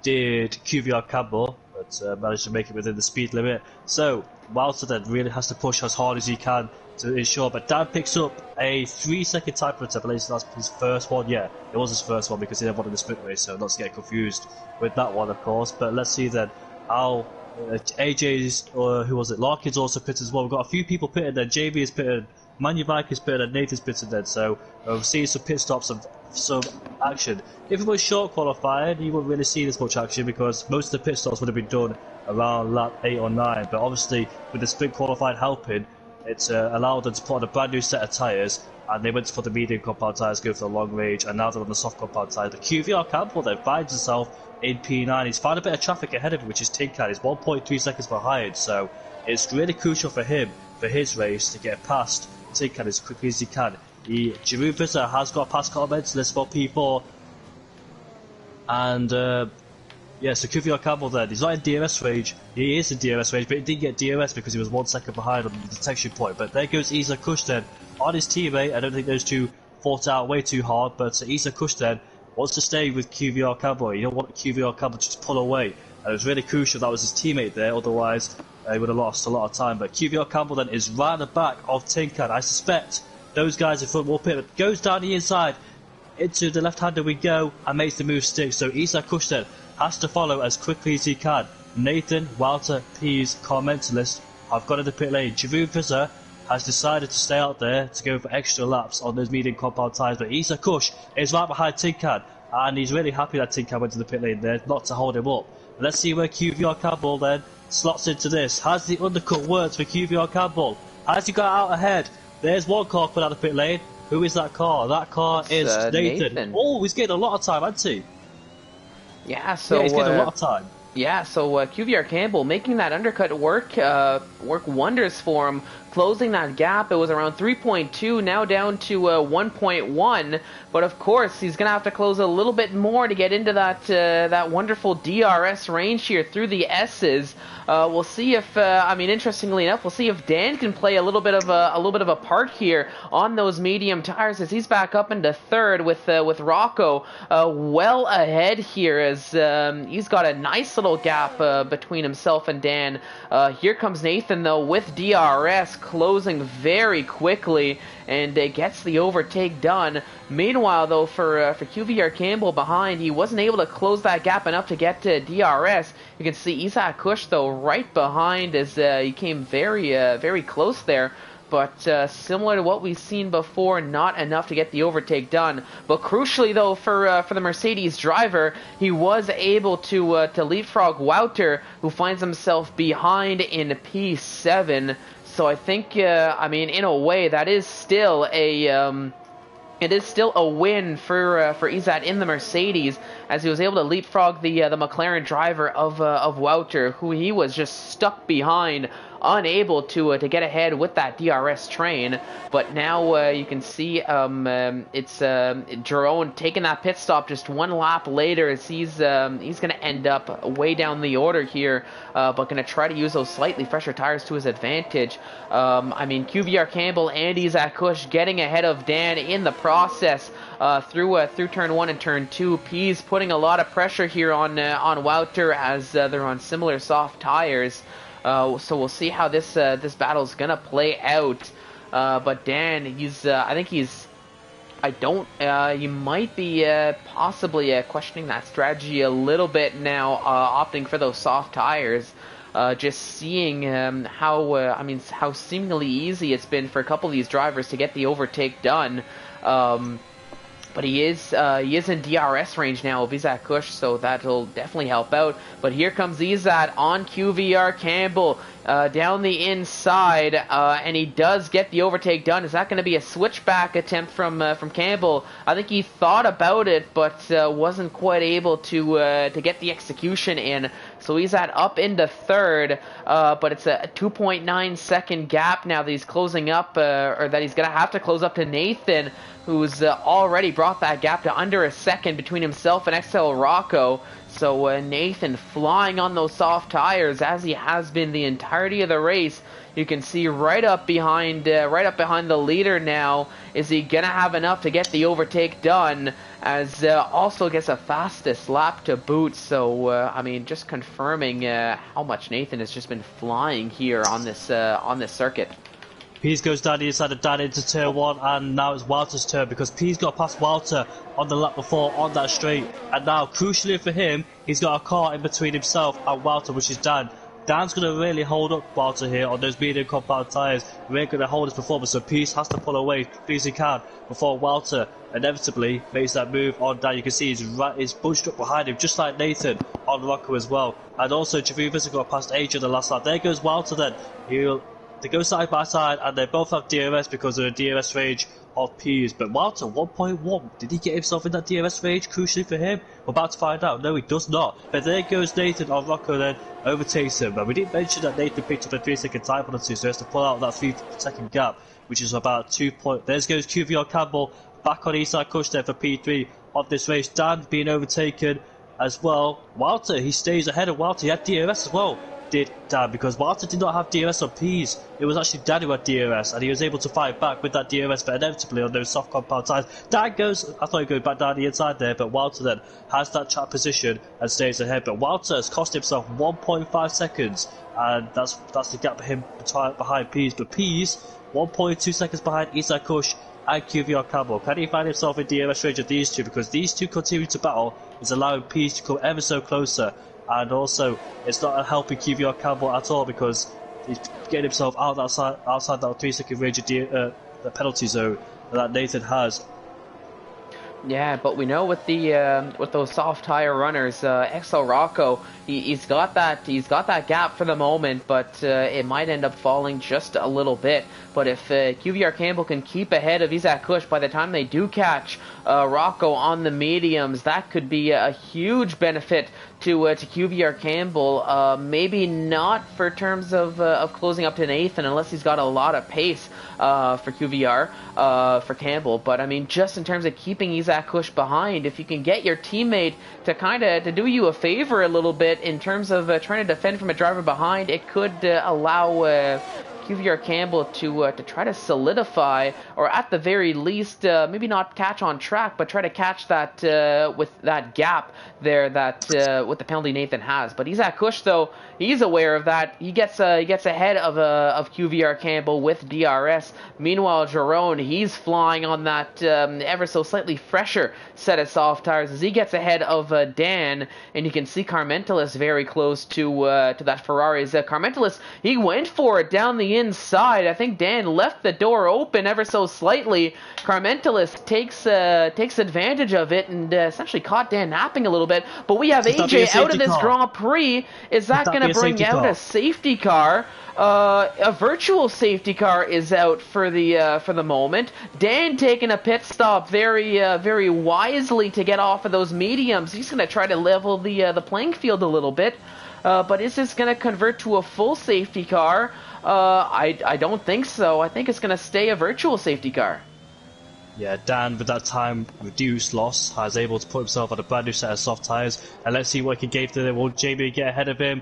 Did QVR Campbell, but managed to make it within the speed limit. So Wouter then really has to push as hard as he can to ensure. But Dan picks up a 3-second time penalty. I believe that's his first one. Yeah, it was his first one because he never won in the sprint race, so not to get confused with that one, of course. But let's see then how AJ's, or who was it? Larkin's also pitted as well. We've got a few people pitted there. JB is pitted, Manuvike is pitted, and Nathan's pitted then. So we're seeing some pit stops of some action. If it was short qualifying, you wouldn't really see this much action because most of the pit stops would have been done around lap 8 or 9. But obviously, with the sprint qualifying helping, it's allowed them to put on a brand new set of tyres, and they went for the medium compound tyres, go for the long range, and now they're on the soft compound tyres. The QVR Campbell then finds himself in P9. He's found a bit of traffic ahead of him, which is Tinkan. He's 1.3 seconds behind, so it's really crucial for him, for his race, to get past Tinkan as quickly as he can. Giroud Visser has got past Continentalist for P4, and yeah, so QVR Campbell then, he's not in DRS range, he is in DRS range, but he didn't get DRS because he was 1 second behind on the detection point. But there goes Isa Kush then on his teammate. I don't think those two fought out way too hard, but Isa Kush then wants to stay with QVR Campbell. You don't want QVR Campbell to just pull away, and it was really crucial that was his teammate there, otherwise he would have lost a lot of time. But QVR Campbell then is right at the back of Tinkan. I suspect those guys in front will pit, but goes down the inside into the left-hander we go and makes the move stick. So Isa Kush then has to follow as quickly as he can. Nathan, Wouter, Pease, Carmentalist have got in the pit lane. Giroud Visser has decided to stay out there to go for extra laps on those medium compound tyres, but Isa Kush is right behind Tinkan, and he's really happy that Tinkan went to the pit lane there, not to hold him up. Let's see where QVR Campbell then slots into this. Has the undercut worked for QVR Campbell? Has he got out ahead? There's one car put out of the pit lane. Who is that car? That car is Nathan. Oh, he's getting a lot of time, hasn't he? Yeah, so yeah, he's getting a lot of time. Yeah, so QVR Campbell making that undercut work wonders for him, closing that gap. It was around 3.2, now down to 1.1. But of course, he's gonna have to close a little bit more to get into that wonderful DRS range here through the S's. We'll see if, I mean, interestingly enough, we'll see if Dan can play a little bit of a part here on those medium tires, as he's back up into third with Rocco well ahead here, as he's got a nice little gap between himself and Dan. Here comes Nathan though with DRS closing very quickly, and gets the overtake done. Meanwhile though, for QVR Campbell behind, he wasn't able to close that gap enough to get to DRS. You can see Isa Kush though right behind, as he came very close there. But similar to what we've seen before, not enough to get the overtake done. But crucially though, for the Mercedes driver, he was able to leapfrog Wouter, who finds himself behind in P7. So I think, I mean, in a way, that is still a it is still a win for Izat in the Mercedes, as he was able to leapfrog the McLaren driver of Wouter, who he was just stuck behind, unable to get ahead with that DRS train. But now you can see it's Jerome taking that pit stop just one lap later, as he's going to end up way down the order here, but going to try to use those slightly fresher tires to his advantage. I mean, QVR Campbell and Isaac Kush getting ahead of Dan in the process through turn 1 and turn 2. P's putting a lot of pressure here on Wouter, as they're on similar soft tires. So we'll see how this battle's gonna play out. But Dan, I think he's, you might be possibly questioning that strategy a little bit now, opting for those soft tires. Just seeing how seemingly easy it's been for a couple of these drivers to get the overtake done. But he is in DRS range now of Isaac Kush, so that'll definitely help out. But here comes Izat on QVR Campbell down the inside, and he does get the overtake done. Is that going to be a switchback attempt from Campbell? I think he thought about it, but wasn't quite able to get the execution in. So he's up into third, but it's a 2.9 second gap now that he's closing up, or that he's going to have to close up to Nathan, who's already brought that gap to under a second between himself and XL Rocco. So Nathan flying on those soft tires as he has been the entirety of the race. You can see right up behind the leader now. Is he gonna have enough to get the overtake done? As also gets a fastest lap to boot. So I mean, just confirming how much Nathan has just been flying here on this circuit. Pease goes down the inside of Dan into turn 1, and now it's Walter's turn because Pease got past Walter on the lap before on that straight, and now crucially for him, he's got a car in between himself and Walter, which is Dan. Dan's going to really hold up Walter here on those medium compound tyres. We're going to hold his performance, so Pease has to pull away as quickly as he can before Walter inevitably makes that move on Dan. You can see he's bunched up behind him, just like Nathan on Rocco as well. And also Javivas got past AJ on the last lap. There goes Walter then. They go side by side, and they both have DRS because of the DRS range of Pease. But Walter, 1.1, did he get himself in that DRS range? Crucially for him, we're about to find out. No, he does not. But there goes Nathan on Rocco then, overtakes him. But we didn't mention that Nathan picked up a 3-second time penalty, so he has to pull out that 3-second gap, which is about 2 points. There goes QVR Campbell back on Isaac Kush there for P3 of this race. Dan being overtaken as well. Walter, he stays ahead of Walter. He had DRS as well. Did Dan, because Walter did not have DRS on Pease. It was actually Dan who had DRS, and he was able to fight back with that DRS, but inevitably on those soft compound tires. Dan goes, I thought he'd go back down the inside there, but Walter then has that track position and stays ahead. But Walter has cost himself 1.5 seconds, and that's the gap for him behind Pease. But Pease, 1.2 seconds behind Isaac Kush and QVR Campbell. Can he find himself in DRS range of these two? Because these two continue to battle is allowing Pease to come ever so closer. And also, it's not helping QVR Campbell at all because he's getting himself outside that 3-second range of the penalty zone that Nathan has. Yeah, but we know with those soft tire runners, XL Rocco, he's got that gap for the moment, but it might end up falling just a little bit. But if QVR Campbell can keep ahead of Isaac Kush by the time they do catch Rocco on the mediums, that could be a huge benefit to QVR Campbell. Maybe not for terms of closing up to Nathan, unless he's got a lot of pace for QVR for Campbell. But I mean, just in terms of keeping Isaac Kush behind, if you can get your teammate to do you a favor a little bit in terms of trying to defend from a driver behind, it could allow QVR Campbell to try to solidify, or at the very least, maybe not catch on track, but try to catch that with that gap there that with the penalty Nathan has. But Isaac Kush, though, he's aware of that. He gets ahead of QVR Campbell with DRS. Meanwhile, Jerome, he's flying on that ever so slightly fresher set of soft tires as he gets ahead of Dan, and you can see Carmentelis very close to that Ferrari. Carmentelis, he went for it down the inside. I think Dan left the door open ever so slightly. Carmentelis takes advantage of it and essentially caught Dan napping a little bit. But we have AJ out of this Grand Prix. Is that going to bring out a safety car? A virtual safety car is out for the moment. Dan taking a pit stop very wisely to get off of those mediums. He's going to try to level the playing field a little bit. But is this going to convert to a full safety car? I don't think so. I think it's going to stay a virtual safety car. Yeah, Dan, with that time reduced loss, is able to put himself on a brand new set of soft tyres. And let's see what he can gain to them. Will Jamie get ahead of him?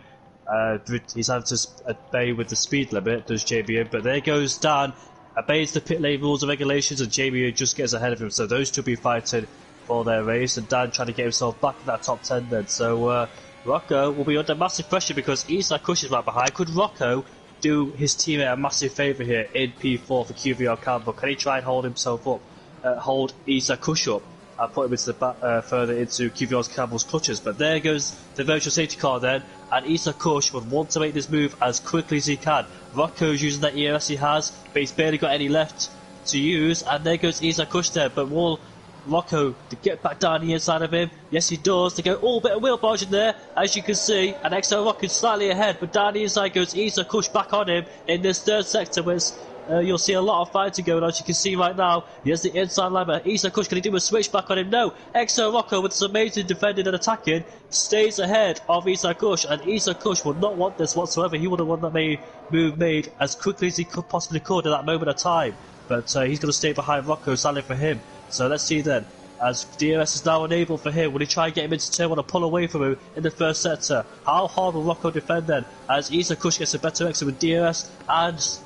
He's having to obey with the speed limit, does Jamie. But there goes Dan, obeys the pit lane rules and regulations, and Jamie just gets ahead of him. So those two will be fighting for their race, and Dan trying to get himself back in that top 10 then. So Rocco will be under massive pressure because Isaac Kush is right behind. Could Rocco do his teammate a massive favour here in P4 for QVR Campbell. Can he try and hold himself up, hold Isa Kush up, and put him into the back, further into QVR Campbell's clutches? But there goes the virtual safety car then, and Isa Kush would want to make this move as quickly as he can. Rocco's using that ERS he has, but he's barely got any left to use, and there goes Isa Kush there, but will Rocco to get back down the inside of him? Yes, he does. To go all bit of wheel barging there, as you can see, and XL Rocco slightly ahead, but down the inside goes Isa Kush back on him in this third sector, where you'll see a lot of fighting going on, as you can see right now. He has the inside line, but Isa Kush, can he do a switch back on him? No. XL Rocco, with some amazing defending and attacking, stays ahead of Isa Kush, and Isa Kush would not want this whatsoever. He would have wanted that move made as quickly as he possibly could at that moment of time. But he's going to stay behind Rocco, sadly for him. So let's see then, as DRS is now unable for him. Will he try and get him into turn one and pull away from him in the first sector? How hard will Rocco defend then, as Isa Kush gets a better exit with DRS and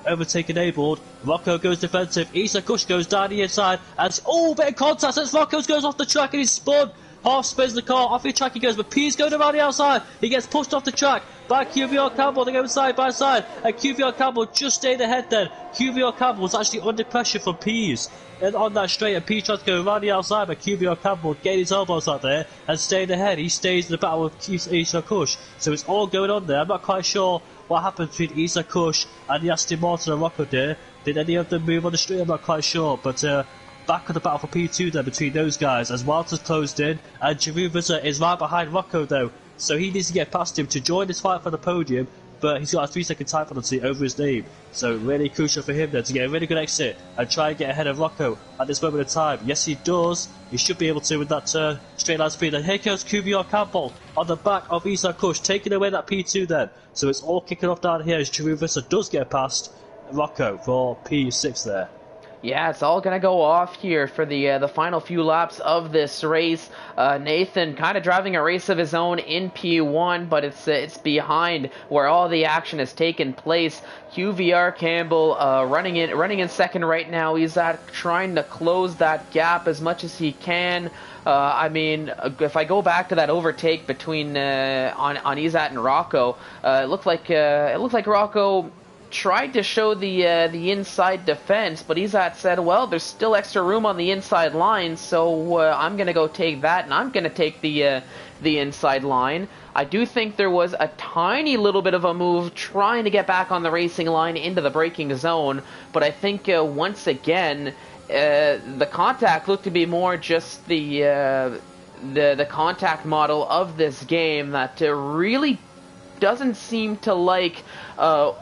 overtake enabled? Rocco goes defensive, Isa Kush goes down the inside, as bit of contact as Rocco goes off the track and he's spun. Half spins the car, off the track he goes, but P's going around the outside. He gets pushed off the track by QVR Campbell. They go side by side, and QVR Campbell just stayed ahead then. QVR Campbell was actually under pressure from P's and on that straight, and P tries to go around the outside, but QVR Campbell getting his elbows out there and staying ahead. He stays in the battle with Isa Kush, so it's all going on there. I'm not quite sure what happened between Isa Kush and the Aston Martin and Rocco there. Did any of them move on the straight? I'm not quite sure, but back of the battle for P2 there between those guys, as Walter's closed in, and Giroud is right behind Rocco though, so he needs to get past him to join this fight for the podium, but he's got a 3-second time penalty over his name, so really crucial for him there to get a really good exit and try and get ahead of Rocco at this moment of time. Yes, he does. He should be able to with that straight line speed. And here goes QVR Campbell on the back of Isa Kush, taking away that P2 then, so it's all kicking off down here as Giroud does get past Rocco for P6 there. Yeah, it's all going to go off here for the final few laps of this race. Nathan kind of driving a race of his own in P1, but it's behind where all the action has taken place. QVR Campbell running in second right now. He's trying to close that gap as much as he can. I mean, if I go back to that overtake between on Izat and Rocco, it looked like Rocco tried to show the inside defense, but Izat said, well, there's still extra room on the inside line, so I'm going to go take that, and I'm going to take the inside line. I do think there was a tiny little bit of a move trying to get back on the racing line into the braking zone, but I think once again, the contact looked to be more just the contact model of this game that really doesn't seem to like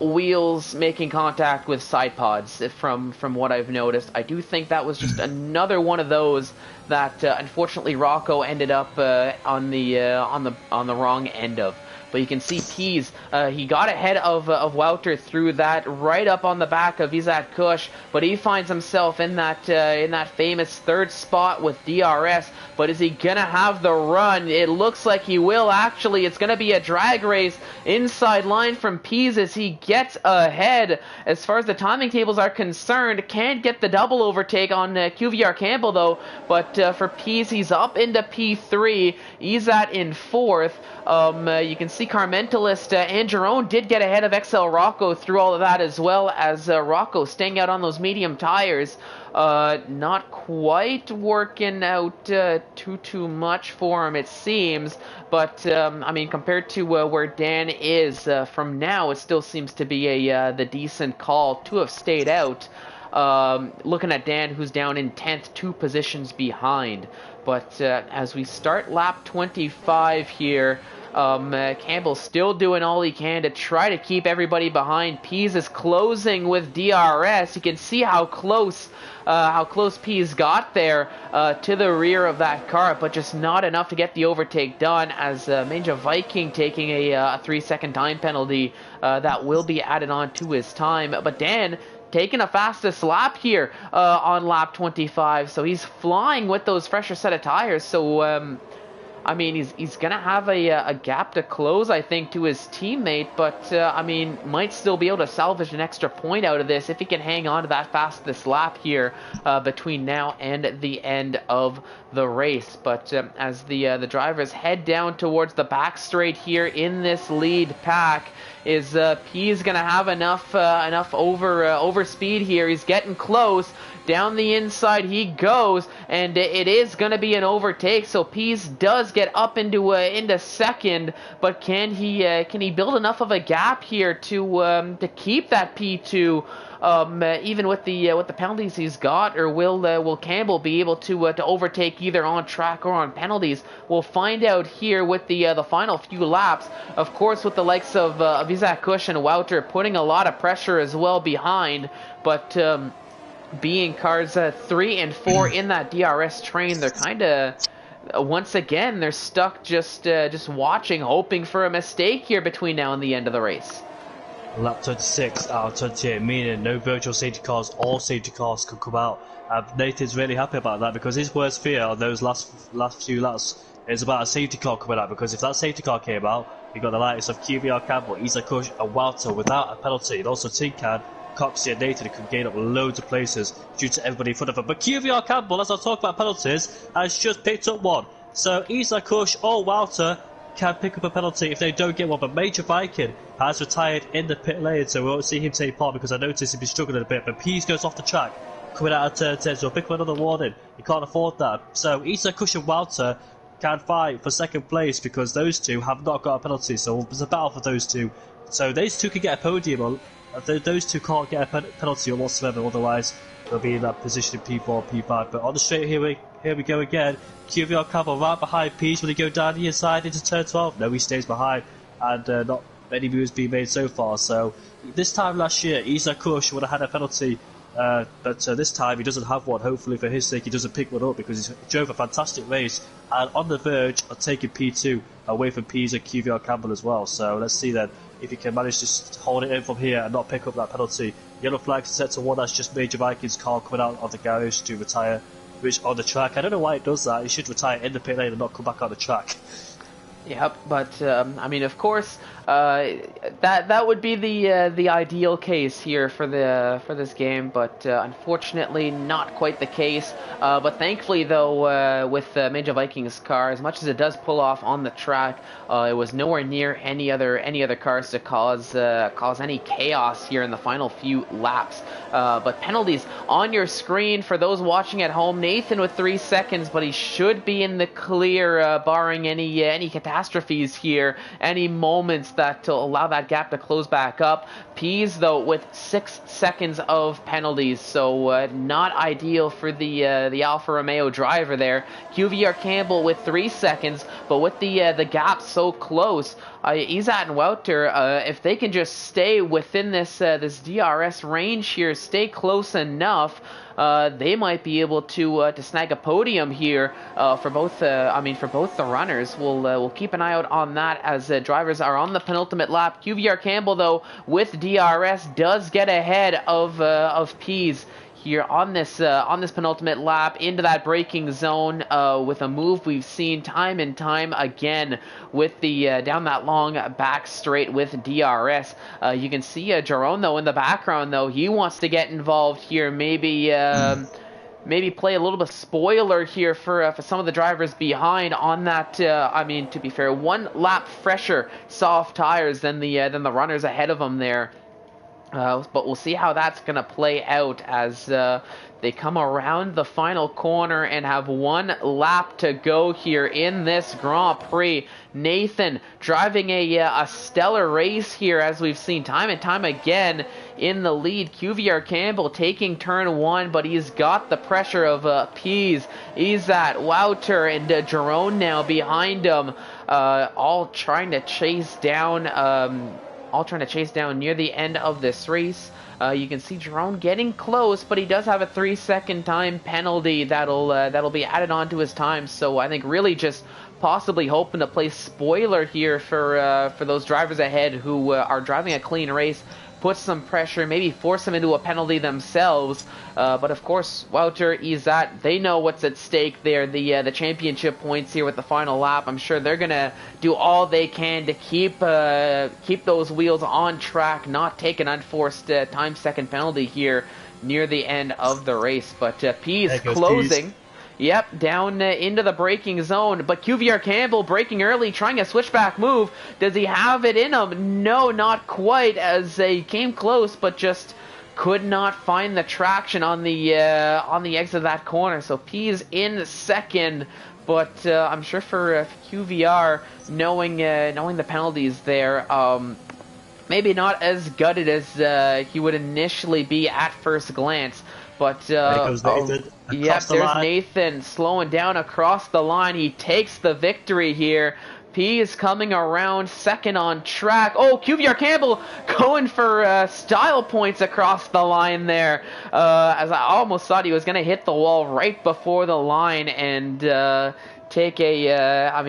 wheels making contact with side pods from what I've noticed. I do think that was just another one of those that unfortunately Rocco ended up on the wrong end of. But you can see Pease, he got ahead of Wouter through that, right up on the back of Izat Kush, but he finds himself in that famous third spot with DRS. But is he gonna have the run? It looks like he will, actually. It's gonna be a drag race inside line from Pease as he gets ahead. As far as the timing tables are concerned, can't get the double overtake on QVR Campbell though, but for Pease, he's up into P3, Izat in fourth. You can see Carmentalist and Jerome did get ahead of XL Rocco through all of that, as well as Rocco staying out on those medium tires. Not quite working out too much for him, it seems, but I mean, compared to where Dan is from now, it still seems to be the decent call to have stayed out. Looking at Dan, who's down in 10th, 2 positions behind. But as we start lap 25 here, Campbell's still doing all he can to try to keep everybody behind. Pease is closing with DRS. You can see how close Pease got there to the rear of that car, but just not enough to get the overtake done, as Manja Viking taking a 3-second time penalty that will be added on to his time. But Dan taking a fastest lap here on lap 25, so he's flying with those fresher set of tires. So I mean, he's gonna have a gap to close, I think, to his teammate, but I mean, might still be able to salvage an extra point out of this if he can hang on to that fastest lap here between now and the end of the race. But as the drivers head down towards the back straight here in this lead pack, is P's gonna have enough over speed here? He's getting close. Down the inside he goes, and it is going to be an overtake. So Pease does get up into second, but can he build enough of a gap here to keep that P2? Even with the penalties he's got, or will Campbell be able to overtake either on track or on penalties? We'll find out here with the final few laps. Of course, with the likes of Isaac Kush and Wouter putting a lot of pressure as well behind, but being cars 3 and 4 in that DRS train, they're kind of once again they're stuck just watching, hoping for a mistake here between now and the end of the race. Lap 26 out of 28, meaning no virtual safety cars, all safety cars could come out. Nathan's really happy about that, because his worst fear on those last few laps is about a safety car coming out, because if that safety car came out, you got the likes of QVR Campbell, Isaac Kush and Wouter without a penalty, and also Tinkan, Coxie and Nathan could gain up loads of places due to everybody in front of them. But QVR Campbell, as I talk about penalties, has just picked up one. So Isaac Kush or Wouter can pick up a penalty if they don't get one. But Major Viking has retired in the pit lane, so we won't see him take part, because I noticed he'd be struggling a bit. But Pease goes off the track coming out of turn 10, so he'll pick up another warning. He can't afford that. So Isaac Kush and Wouter can fight for second place, because those two have not got a penalty. So there's a battle for those two. So those two could get a podium. Those two can't get a penalty or whatsoever, otherwise they'll be in that position in P4, P5. But on the straight, here we go again. QVR Campbell right behind Pease. Will he go down the inside into turn 12? No, he stays behind, and not many moves being made so far. So this time last year, Isaac Kush would have had a penalty, but this time he doesn't have one. Hopefully for his sake he doesn't pick one up, because he drove a fantastic race and on the verge of taking P2 away from Pease and QVR Campbell as well. So let's see then if he can manage to hold it in from here and not pick up that penalty. Yellow flag set to one. That's just Major Viking's car coming out of the garage to retire, which on the track, I don't know why it does that. He should retire in the pit lane and not come back on the track. Yep, but I mean, of course, that would be the ideal case here for this game, but unfortunately, not quite the case. But thankfully, though, with Major Vikings' car, as much as it does pull off on the track, it was nowhere near any other cars to cause any chaos here in the final few laps. But penalties on your screen for those watching at home. Nathan with 3 seconds, but he should be in the clear, barring any catastrophes here, any moments that allow that gap to close back up. Pease, though, with 6 seconds of penalties, so not ideal for the Alfa Romeo driver there. QVR Campbell with 3 seconds, but with the gap so close, Izat and Wouter, if they can just stay within this DRS range here, stay close enough, they might be able to snag a podium here for both. For both the runners. We'll keep an eye out on that as drivers are on the penultimate lap. QVR Campbell, though, with DRS does get ahead of Pease here on this penultimate lap into that braking zone with a move we've seen time and time again with the down that long back straight with DRS. You can see Jerome, though, in the background, though. He wants to get involved here, maybe play a little bit spoiler here for some of the drivers behind on that. To be fair, 1 lap fresher soft tires than the runners ahead of them there. But we'll see how that's going to play out as they come around the final corner and have 1 lap to go here in this Grand Prix. Nathan driving a stellar race here, as we've seen time and time again in the lead. QVR Campbell taking turn 1, but he's got the pressure of Pease, Izat, Wouter, and Jerome now behind him, all trying to chase down near the end of this race. You can see Jerome getting close, but he does have a 3-second time penalty that'll be added onto his time. So I think really just possibly hoping to play spoiler here for those drivers ahead who are driving a clean race. put some pressure, maybe force them into a penalty themselves. But of course, Wouter, Izat, they know what's at stake there. The championship points here with the final lap. I'm sure they're gonna do all they can to keep those wheels on track, not take an unforced time second penalty here near the end of the race. But P's closing. Pease. Yep, down into the braking zone, but QVR Campbell braking early, trying a switchback move. Does he have it in him? No, not quite, as he came close, but just could not find the traction on the exit of that corner. So P's in second, but I'm sure for QVR, knowing the penalties there, maybe not as gutted as he would initially be at first glance. But Nathan there's Nathan slowing down across the line. He takes the victory here. P is coming around second on track. Oh, QVR Campbell going for style points across the line there. As I almost thought he was going to hit the wall right before the line and take a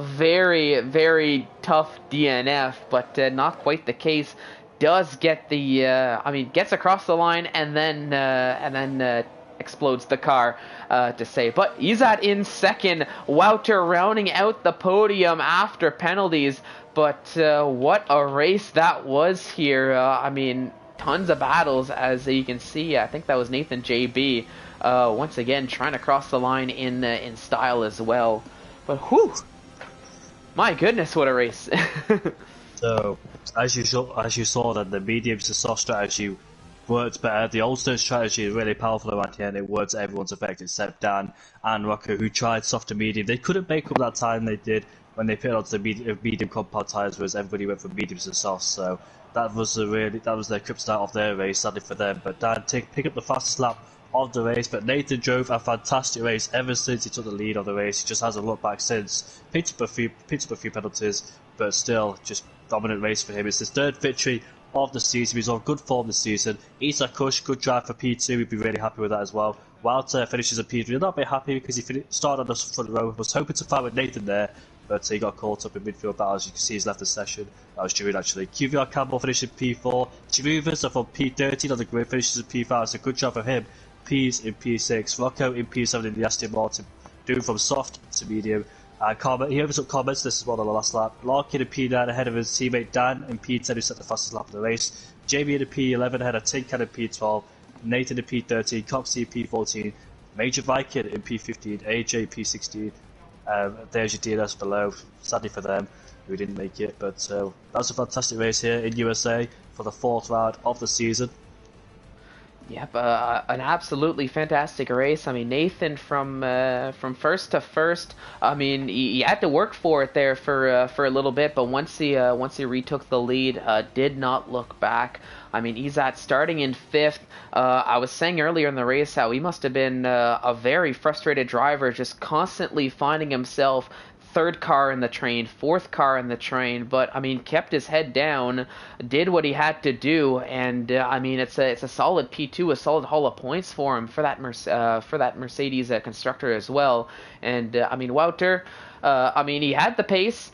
very, very tough DNF, but not quite the case. Does get gets across the line and then explodes the car to save. But Izat in second, Wouter rounding out the podium after penalties. But what a race that was here. Tons of battles, as you can see. I think that was Nathan JB once again trying to cross the line in style as well. But whew, my goodness, what a race. So, as you saw that the medium to soft strategy worked better. The old stone strategy is really powerful around here, and it worked to everyone's effect except Dan and Rocco, who tried soft to medium. They couldn't make up that time they did when they put onto the medium compact tyres, whereas everybody went from mediums to soft. So that was their kryptonite of their race, sadly for them. But Dan picked up the fastest lap of the race, but Nathan drove a fantastic race ever since he took the lead of the race. He just hasn't looked back since. Picked up a few penalties, but still just dominant race for him. It's his third victory of the season. He's on good form this season. Isa Kush, good drive for P2. We'd be really happy with that as well. Wouter finishes at P3. Not a bit happy because he started on the front row. Was hoping to fight with Nathan there, but he got caught up in midfield battle. As you can see, he's left the session. That was Giroud actually. QVR Campbell finished in P4. Chiruvas from P13 on the grid, finishes in P5. So good job for him. P's in P6. Rocco in P7 in the Aston Martin, doing from soft to medium. He opens up comments, this is one on the last lap. Larkin in P9 ahead of his teammate Dan in P10, who set the fastest lap of the race. Jamie in P11 ahead of Tinkan in P12. Nathan in P13, Coxie in P14. Major Viking in P15, AJ in P16. There's your DNS below, sadly for them, who didn't make it. But that was a fantastic race here in USA for the fourth round of the season. Yep, an absolutely fantastic race. Nathan from first to first. He had to work for it there for a little bit, but once he retook the lead, did not look back. Izat starting in fifth. I was saying earlier in the race how he must have been a very frustrated driver, just constantly finding himself third car in the train, fourth car in the train, but kept his head down, did what he had to do, and it's a solid P2, a solid haul of points for him for that Mercedes constructor as well. And Wouter, he had the pace.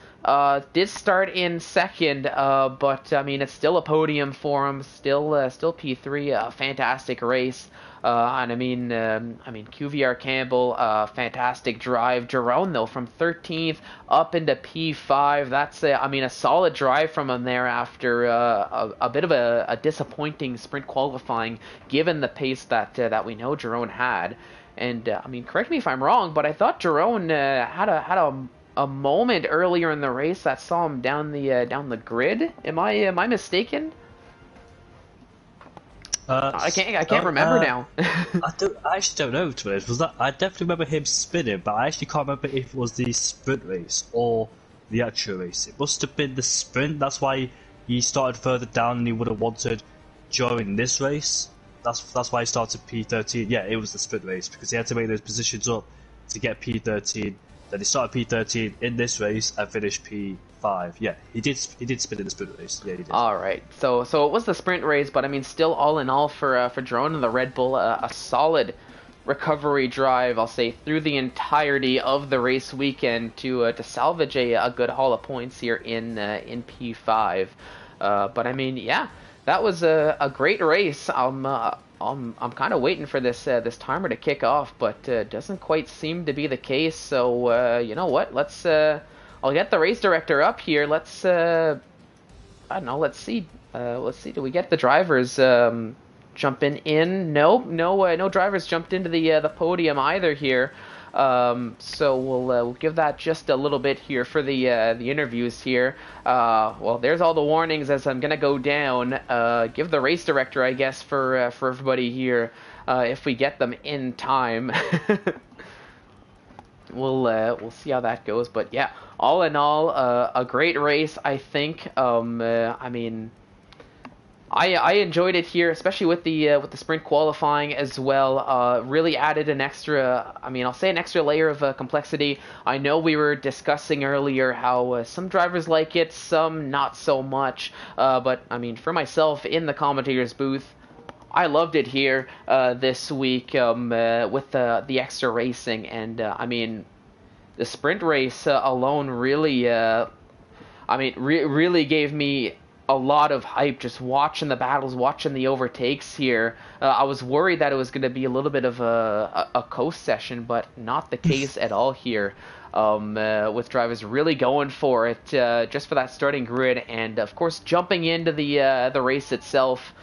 Did start in second, but it's still a podium for him. Still P3. A fantastic race. QVR Campbell, fantastic drive. Jerome though from 13th up into P5. That's a solid drive from him there after a bit of a disappointing sprint qualifying, given the pace that we know Jerome had. And correct me if I'm wrong, but I thought Jerome had a moment earlier in the race that saw him down the grid. Am I mistaken? I can't remember now. I actually don't know, to be honest. I definitely remember him spinning, but I actually can't remember if it was the sprint race or the actual race. It must have been the sprint. That's why he started further down and he would have wanted during this race. That's why he started P13. Yeah, it was the sprint race because he had to make those positions up to get P13. Then he started P13 in this race and finished P5. Yeah, he did spin in the sprint race. Yeah, he did. All right, so it was the sprint race, but still all in all for Drone and the Red Bull, a solid recovery drive, I'll say, through the entirety of the race weekend to salvage a good haul of points here in P5. But I mean, yeah, that was a great race. I'm kind of waiting for this timer to kick off, but doesn't quite seem to be the case. So you know what? I'll get the race director up here. I don't know. Let's see. Let's see. Do we get the drivers jumping in? No drivers jumped into the podium either here. So we'll give that just a little bit here for the interviews here. Well, there's all the warnings as I'm gonna go down. Give the race director, I guess, for everybody here, if we get them in time. We'll see how that goes. But yeah, all in all, a great race, I think. I mean, I enjoyed it here, especially with the sprint qualifying as well. Really added an extra, I mean, I'll say an extra layer of complexity. I know we were discussing earlier how some drivers like it, some not so much. But I mean, for myself in the commentator's booth, I loved it here this week with the extra racing, and I mean, the sprint race alone really, really gave me a lot of hype just watching the battles, watching the overtakes here. I was worried that it was going to be a little bit of a coast session, but not the case at all here. With drivers really going for it just for that starting grid, and of course jumping into the race itself.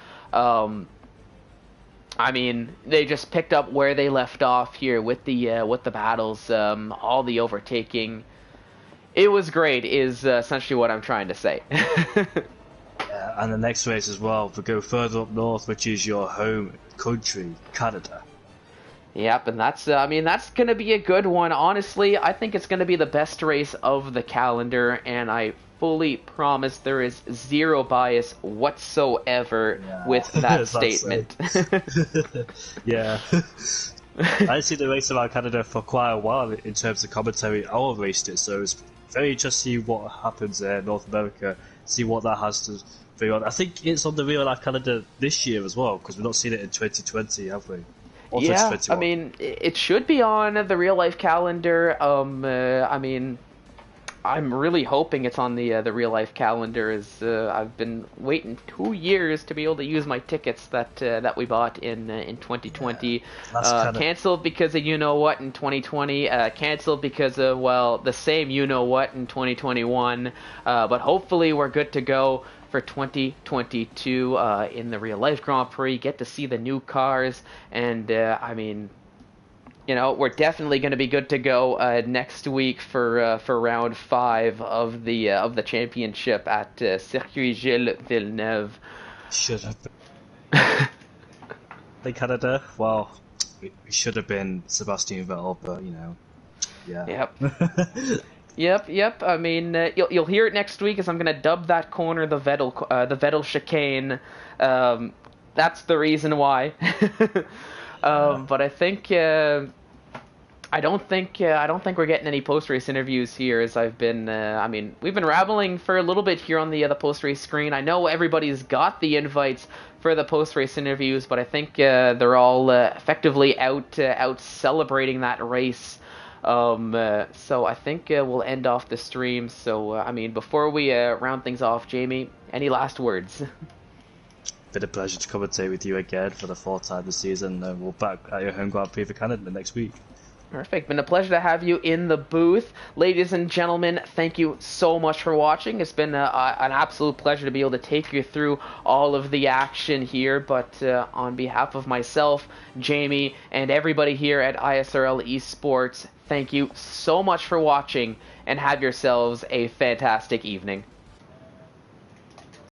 I mean, they just picked up where they left off here with the battles, all the overtaking. It was great, is essentially what I'm trying to say. And the next race as well, we go further up north, which is your home country, Canada. Yep, and that's going to be a good one. Honestly, I think it's going to be the best race of the calendar, and I fully promise there is zero bias whatsoever with that statement. Yeah. I see the race around Canada for quite a while in terms of commentary. I raced it, so it's very interesting to see what happens there in North America, see what that has to bring on. I think it's on the real life calendar this year as well, because we've not seen it in 2020, have we? Or yeah, I mean, it should be on the real life calendar. I mean, I'm really hoping it's on the real life calendar, as I've been waiting 2 years to be able to use my tickets that we bought in 2020. Yeah, canceled because of you know what in 2020. Canceled because of, well, the same you know what in 2021. But hopefully we're good to go for 2022 in the real life Grand Prix. Get to see the new cars, and I mean, you know, we're definitely going to be good to go next week for round 5 of the championship at Circuit Gilles Villeneuve. Should have been. In Canada, well, we should have been Sebastian Vettel, but you know, yeah. Yep. Yep. I mean, you'll hear it next week, as I'm going to dub that corner the Vettel chicane. That's the reason why. But I think I don't think we're getting any post-race interviews here, as I've been. I mean, we've been rattling for a little bit here on the post-race screen. I know everybody's got the invites for the post-race interviews, but I think they're all effectively out celebrating that race. So I think we'll end off the stream. So I mean, before we round things off, Jamie, any last words? Been a pleasure to commentate with you again for the 4th time this season. We're back at your home Grand Prix for Canada next week. Perfect. Been a pleasure to have you in the booth. Ladies and gentlemen, thank you so much for watching. It's been an absolute pleasure to be able to take you through all of the action here. But on behalf of myself, Jamie, and everybody here at ISRL Esports, thank you so much for watching, and have yourselves a fantastic evening.